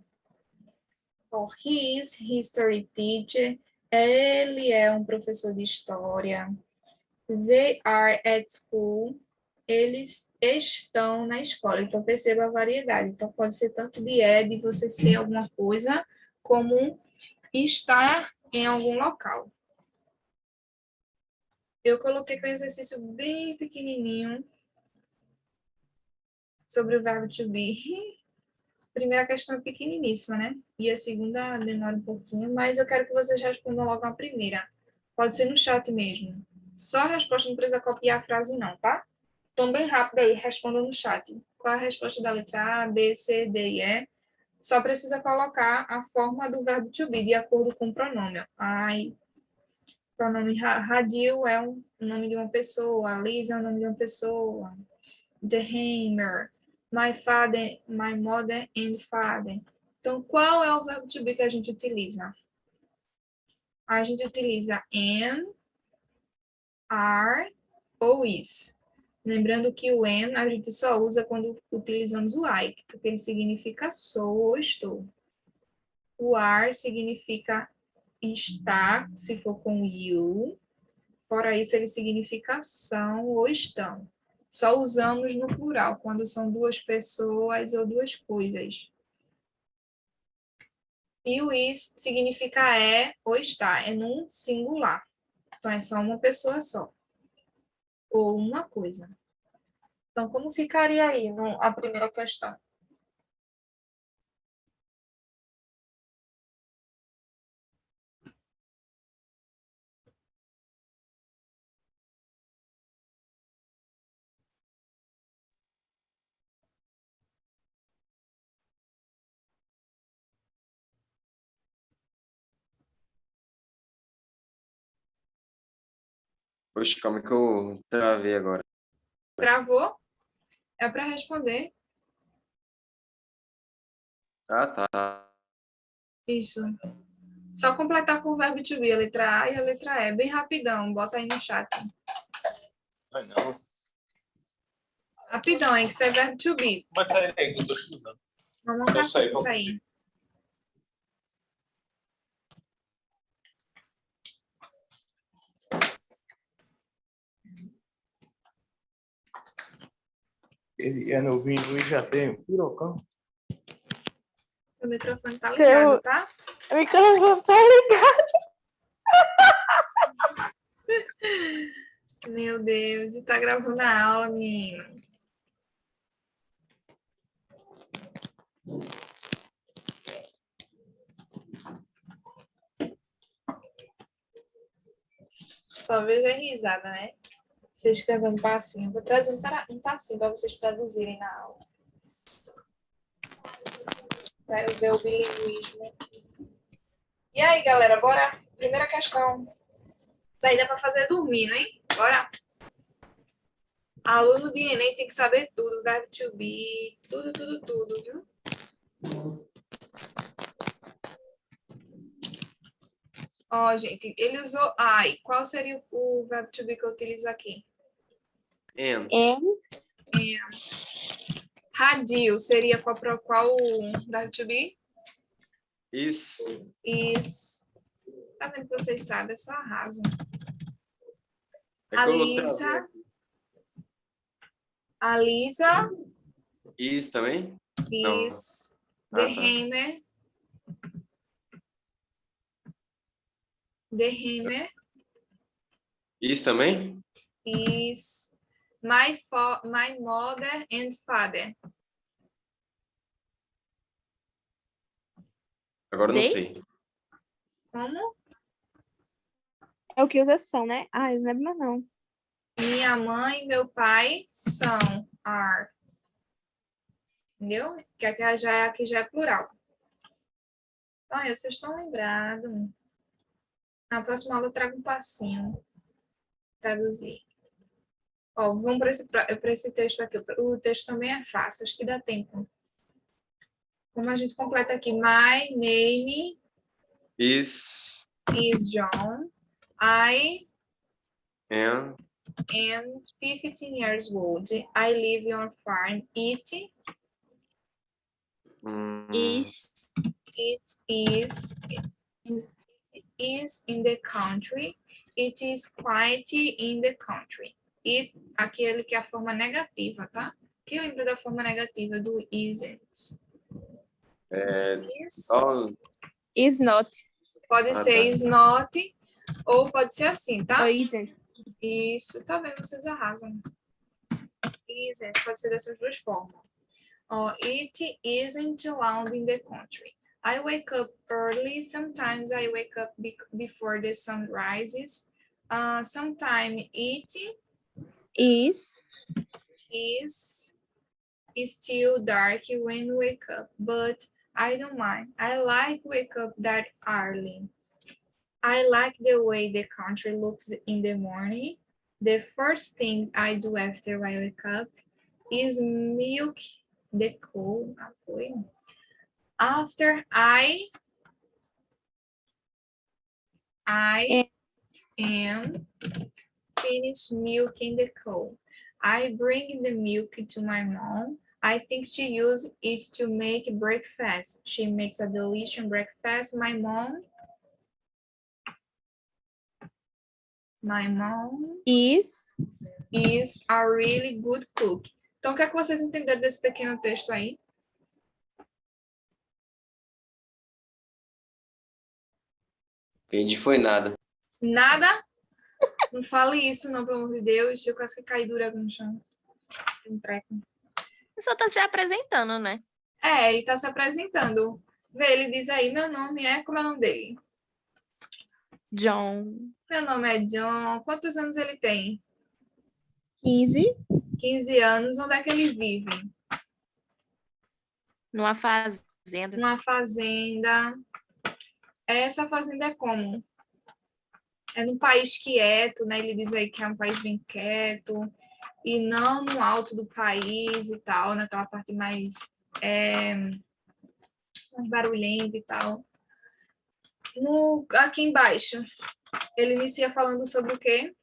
He is history teacher, ele é um professor de história. They are at school, eles estão na escola. Então, perceba a variedade. Então, pode ser tanto de você ser alguma coisa, como estar em algum local. Eu coloquei com um exercício bem pequenininho sobre o verbo to be. A primeira questão é pequeniníssima, né? E a segunda demora um pouquinho, mas eu quero que vocês respondam logo a primeira. Pode ser no chat mesmo. Só a resposta, não precisa copiar a frase não, tá? Então, bem rápido aí, responda no chat. Qual é a resposta da letra A, B, C, D e E? Só precisa colocar a forma do verbo to be, de acordo com o pronome. Ai, pronome radio é o nome de uma pessoa, Lisa é o nome de uma pessoa, the hammer, my father, my mother and father. Então, qual é o verbo to be que a gente utiliza? A gente utiliza am, are ou is. Lembrando que o am a gente só usa quando utilizamos o I, porque ele significa sou ou estou. O are significa estar, se for com you. Fora isso, ele significa são ou estão. Só usamos no plural, quando são duas pessoas ou duas coisas. E o is significa é ou está, é num singular. Então, é só uma pessoa só. Ou uma coisa. Então, como ficaria aí a primeira questão? Poxa, calma que eu travei agora. Travou? É para responder. Ah, tá. Isso. Só completar com o verbo to be, a letra A e a letra E. Bem rapidão, bota aí no chat. Ai, não. Rapidão, hein, que isso é verbo to be. Mas sai daí que eu tô estudando. Vamos Eu sei, isso aí. Ele é novinho e já tem um pirocão. O microfone tá ligado, tá? O microfone tá ligado. Meu Deus, e tá gravando a aula, menino. Só vejo a risada, né? Vocês cantando passinho. Vou trazer um passinho para vocês traduzirem na aula. Para eu ver o bilinguismo. E aí, galera, bora? Primeira questão. Saída para fazer dormindo, hein? Bora? Aluno de Enem tem que saber tudo. Verbo to be, tudo, viu? Ó, gente, ele usou I. Qual seria o verbo to be que eu utilizo aqui? And. Radio seria qual verbo to be? Is. Tá vendo que vocês sabem? Eu só arraso. É que eu travei. A Lisa. Is também? Is. Não. The Ah, tá. Hammer. The Hammer Is também? is my mother and father. Agora eu não They? sei. Como? É o que usa são, né? Ah, eu não lembro não. Minha mãe e meu pai são. Are. Entendeu? Que aqui já é plural. Então, aí, vocês estão lembrados. Na próxima aula eu trago um passinho. Traduzir. Ó, vamos para esse texto aqui. O texto também é fácil, acho que dá tempo. Como a gente completa aqui, my name Is is John. I and am 15 years old. I live on a farm. It Is is in the country. It is quite in the country. It, aquele que é a forma negativa, tá? Quem lembra da forma negativa do isn't? Is, all Is not pode ser tá. is not, ou pode ser assim, tá? or isn't. Isso, tá vendo? Vocês arrasam. Isn't, pode ser dessas duas formas. It isn't loud in the country. I wake up early. Sometimes I wake up before the sun rises. Sometimes it Is is still dark when we wake up, but I don't mind. I like wake up that early. I like the way the country looks in the morning. The first thing I do after I wake up is milk the cow. After I am finished milking the cow, I bring the milk to my mom. I think she uses it to make breakfast. She makes a delicious breakfast. My mom is a really good cook. Então, o que é que vocês entenderam desse pequeno texto aí? Entendi, foi nada. Nada? Não fale isso, não, pelo amor de Deus. Eu quase que caí dura no chão. Um treco. só tá se apresentando, né? É, ele tá se apresentando. Vê, ele diz aí, meu nome é... Como é o nome dele? John. Meu nome é John. Quantos anos ele tem? 15 15 anos. Onde é que ele vive? Numa fazenda. Numa fazenda. Essa fazenda é como? É num país quieto, né? Ele diz aí que é um país bem quieto. E não no alto do país e tal, naquela parte mais barulhenta e tal. Aqui embaixo, ele inicia falando sobre o quê?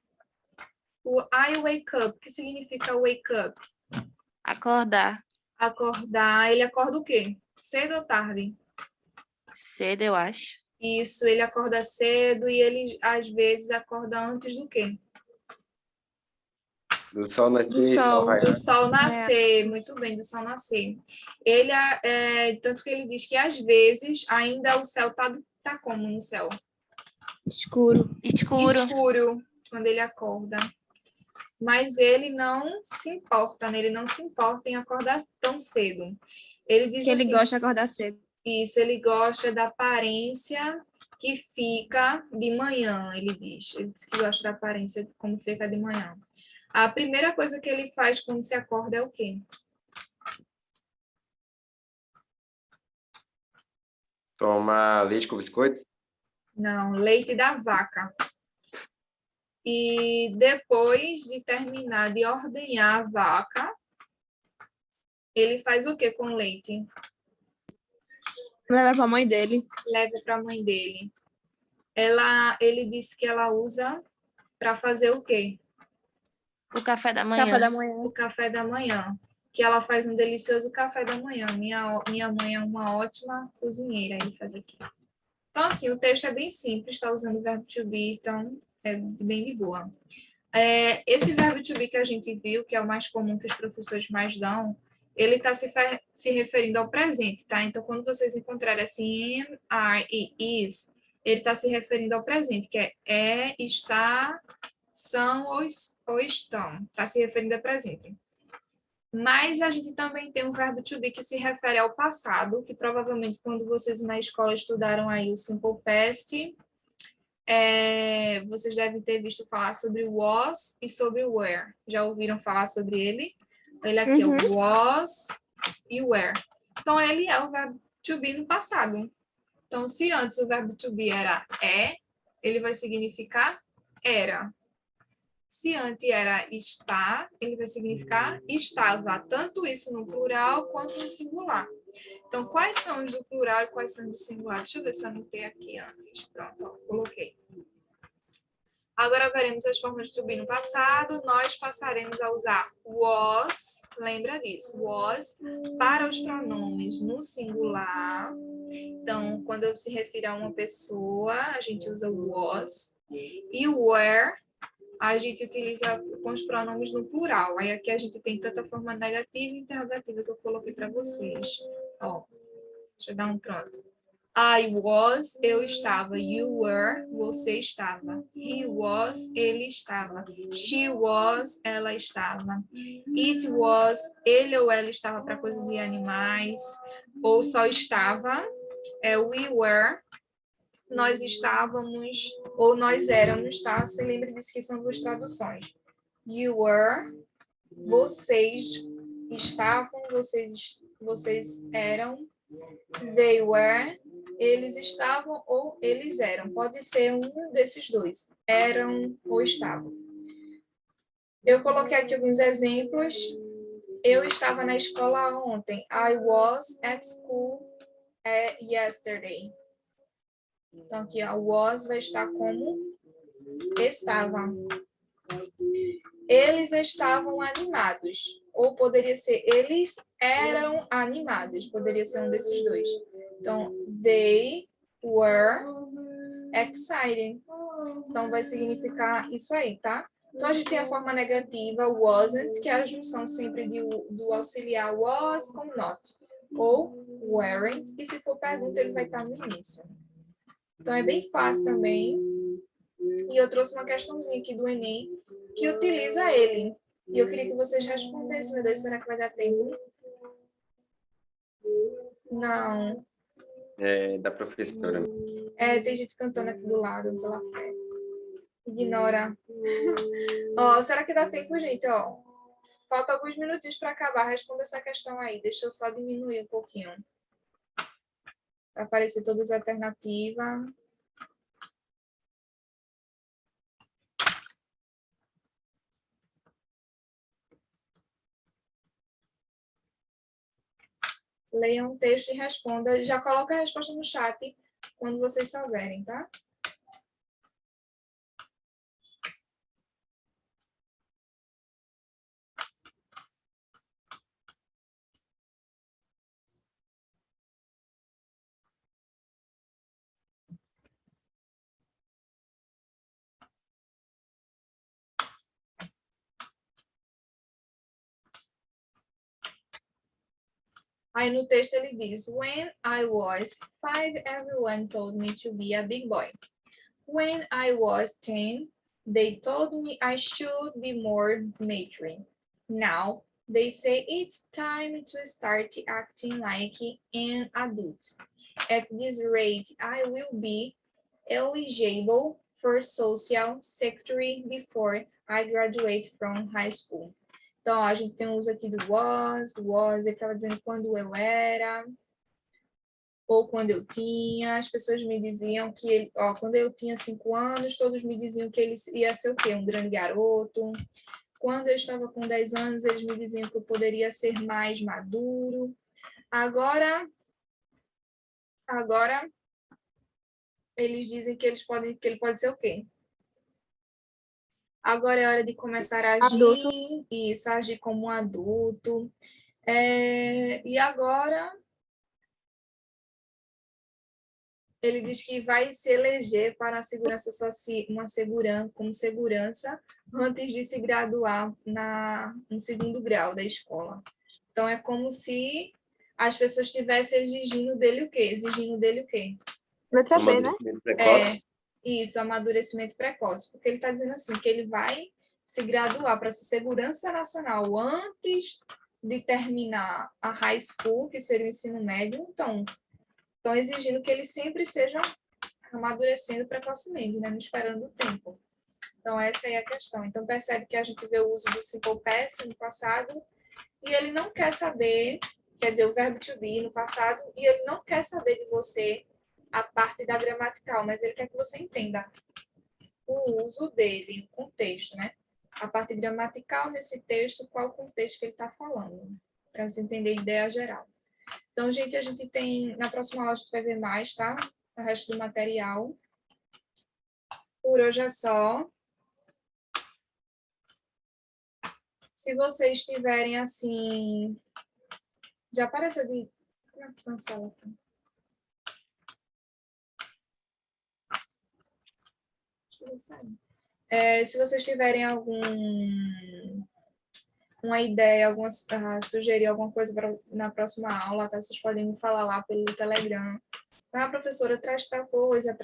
O I wake up. O que significa wake up? Acordar. Acordar. Ele acorda o quê? Cedo ou tarde? Cedo, eu acho. Isso, ele acorda cedo e ele, às vezes, acorda antes do quê? Do sol nascer Do e sol sol. raiar. Do sol nascer, muito bem, do sol nascer. Ele, tanto que ele diz que, às vezes, ainda o céu tá como no céu? escuro. Escuro. Escuro, quando ele acorda. Mas ele não se importa, né? Ele não se importa em acordar tão cedo. Ele diz Que ele assim, gosta de acordar cedo. isso, ele gosta da aparência que fica de manhã, ele diz. Ele diz que gosta da aparência como fica de manhã. A primeira coisa que ele faz quando se acorda é o quê? Tomar leite com biscoito? Não, leite da vaca. E depois de terminar de ordenhar a vaca, ele faz o que com o leite? Leva pra mãe dele. Leva para a mãe dele. Ele disse que ela usa para fazer o quê? O café da manhã. Café da manhã. O café da manhã. Que ela faz um delicioso café da manhã. Minha mãe é uma ótima cozinheira, ele faz aqui. Então, assim, o texto é bem simples, está usando o verbo to be, então é bem de boa. Esse verbo to be que a gente viu, que é o mais comum que os professores mais dão, ele está se referindo ao presente, tá? Então, quando vocês encontrarem assim, am, are e is, ele está se referindo ao presente, que é, está, são ou estão. Está se referindo ao presente. Mas a gente também tem o verbo to be que se refere ao passado, que provavelmente quando vocês na escola estudaram aí o simple past, vocês devem ter visto falar sobre o was e sobre o were. Já ouviram falar sobre ele? Ele aqui é o was e o were. Então, ele é o verbo to be no passado. Então, se antes o verbo to be era ele vai significar era. Se antes era está, ele vai significar estava, tanto isso no plural quanto no singular. Então, quais são os do plural e quais são os do singular? Deixa eu ver se eu anotei aqui antes. Pronto, ó, coloquei. Agora veremos as formas de to be no passado. Nós passaremos a usar was, lembra disso, was, para os pronomes no singular. Então, quando eu se refiro a uma pessoa, a gente usa was. E were, a gente utiliza com os pronomes no plural. Aí aqui a gente tem tanto a forma negativa e interrogativa que eu coloquei para vocês. Ó, deixa eu dar um pronto. I was, eu estava. You were, você estava. He was, ele estava. She was, ela estava. It was, ele ou ela estava para coisas e animais. Ou só estava. We were, nós estávamos, ou nós éramos, tá? Se lembre disso que são duas traduções. You were, vocês estavam, vocês eram. They were, eles estavam ou eles eram. Pode ser um desses dois. Eram ou estavam. Eu coloquei aqui alguns exemplos. Eu estava na escola ontem. I was at school yesterday. Então, aqui, a was vai estar como estava. Eles estavam animados. Ou poderia ser, eles eram animados. Poderia ser um desses dois. Então, they were excited. Então, vai significar isso aí, tá? Então, a gente tem a forma negativa, wasn't, que é a junção sempre do auxiliar was com not. Ou weren't, e se for pergunta, ele vai estar no início. Então, é bem fácil também. E eu trouxe uma questãozinha aqui do Enem, que utiliza ele. E eu queria que vocês respondessem. Meu Deus, será que vai dar tempo? Não. É da professora. Tem gente cantando aqui do lado, pela frente. Ignora. Ó, será que dá tempo, gente? Ó, falta alguns minutinhos para acabar. Responda essa questão aí. Deixa eu só diminuir um pouquinho. Para aparecer todas as alternativas. Leiam o texto e responda. Já coloca a resposta no chat quando vocês souberem, tá? Aí no texto ele diz, when I was 5, everyone told me to be a big boy. When I was 10, they told me I should be more mature. Now, they say it's time to start acting like an adult. At this rate, I will be eligible for social security before I graduate from high school. Então, a gente tem o uso aqui do was, ele estava dizendo quando eu era, ou quando eu tinha. As pessoas me diziam que, ele, ó, quando eu tinha 5 anos, todos me diziam que ele ia ser o quê? Um grande garoto. Quando eu estava com 10 anos, eles me diziam que eu poderia ser mais maduro. Agora eles dizem que ele pode ser o quê? Agora é hora de começar a agir, Adulto. isso, agir como um adulto. E agora ele diz que vai se eleger para a segurança como segurança antes de se graduar no 2º grau da escola. Então é como se as pessoas estivessem exigindo dele o quê? Letra B, né? Amadurecimento precoce. Isso, amadurecimento precoce, porque ele está dizendo assim, que ele vai se graduar para essa segurança nacional antes de terminar a high school, que seria o ensino médio, então, estão exigindo que ele sempre seja amadurecendo precocemente, né, não esperando o tempo. Então, essa aí é a questão. Então, percebe que a gente vê o uso do simple past no passado, e ele não quer saber, quer dizer, o verbo to be no passado, e ele não quer saber de você a parte da gramatical, mas ele quer que você entenda o uso dele, o contexto, né? a parte gramatical nesse texto, qual o contexto que ele está falando, para você entender a ideia geral. Então, gente, a gente tem, na próxima aula a gente vai ver mais, tá? O resto do material. Por hoje é só. Se vocês tiverem, assim... Já apareceu de... Como é que cancela aqui? Deixa eu sair. Se vocês tiverem uma ideia, sugerir alguma coisa na próxima aula, tá? Vocês podem me falar lá pelo Telegram. Ah, professora, traz tal coisa,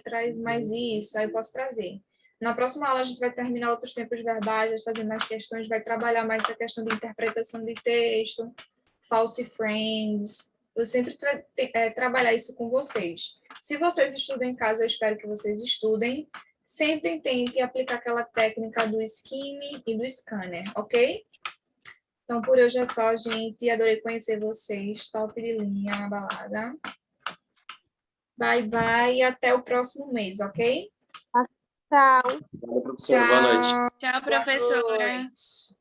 traz mais isso, aí eu posso trazer. Na próxima aula a gente vai terminar outros tempos verbais, vai fazer mais questões, vai trabalhar mais essa questão de interpretação de texto, false friends. Eu sempre trabalhar isso com vocês. Se vocês estudam em casa, eu espero que vocês estudem. Sempre tentem aplicar aquela técnica do skimming e do scanner, ok? Então, por hoje é só, gente. Adorei conhecer vocês. Top de linha na balada. Bye, bye. E até o próximo mês, ok? Tchau. Professora, boa noite. Tchau, Boa professora. noite.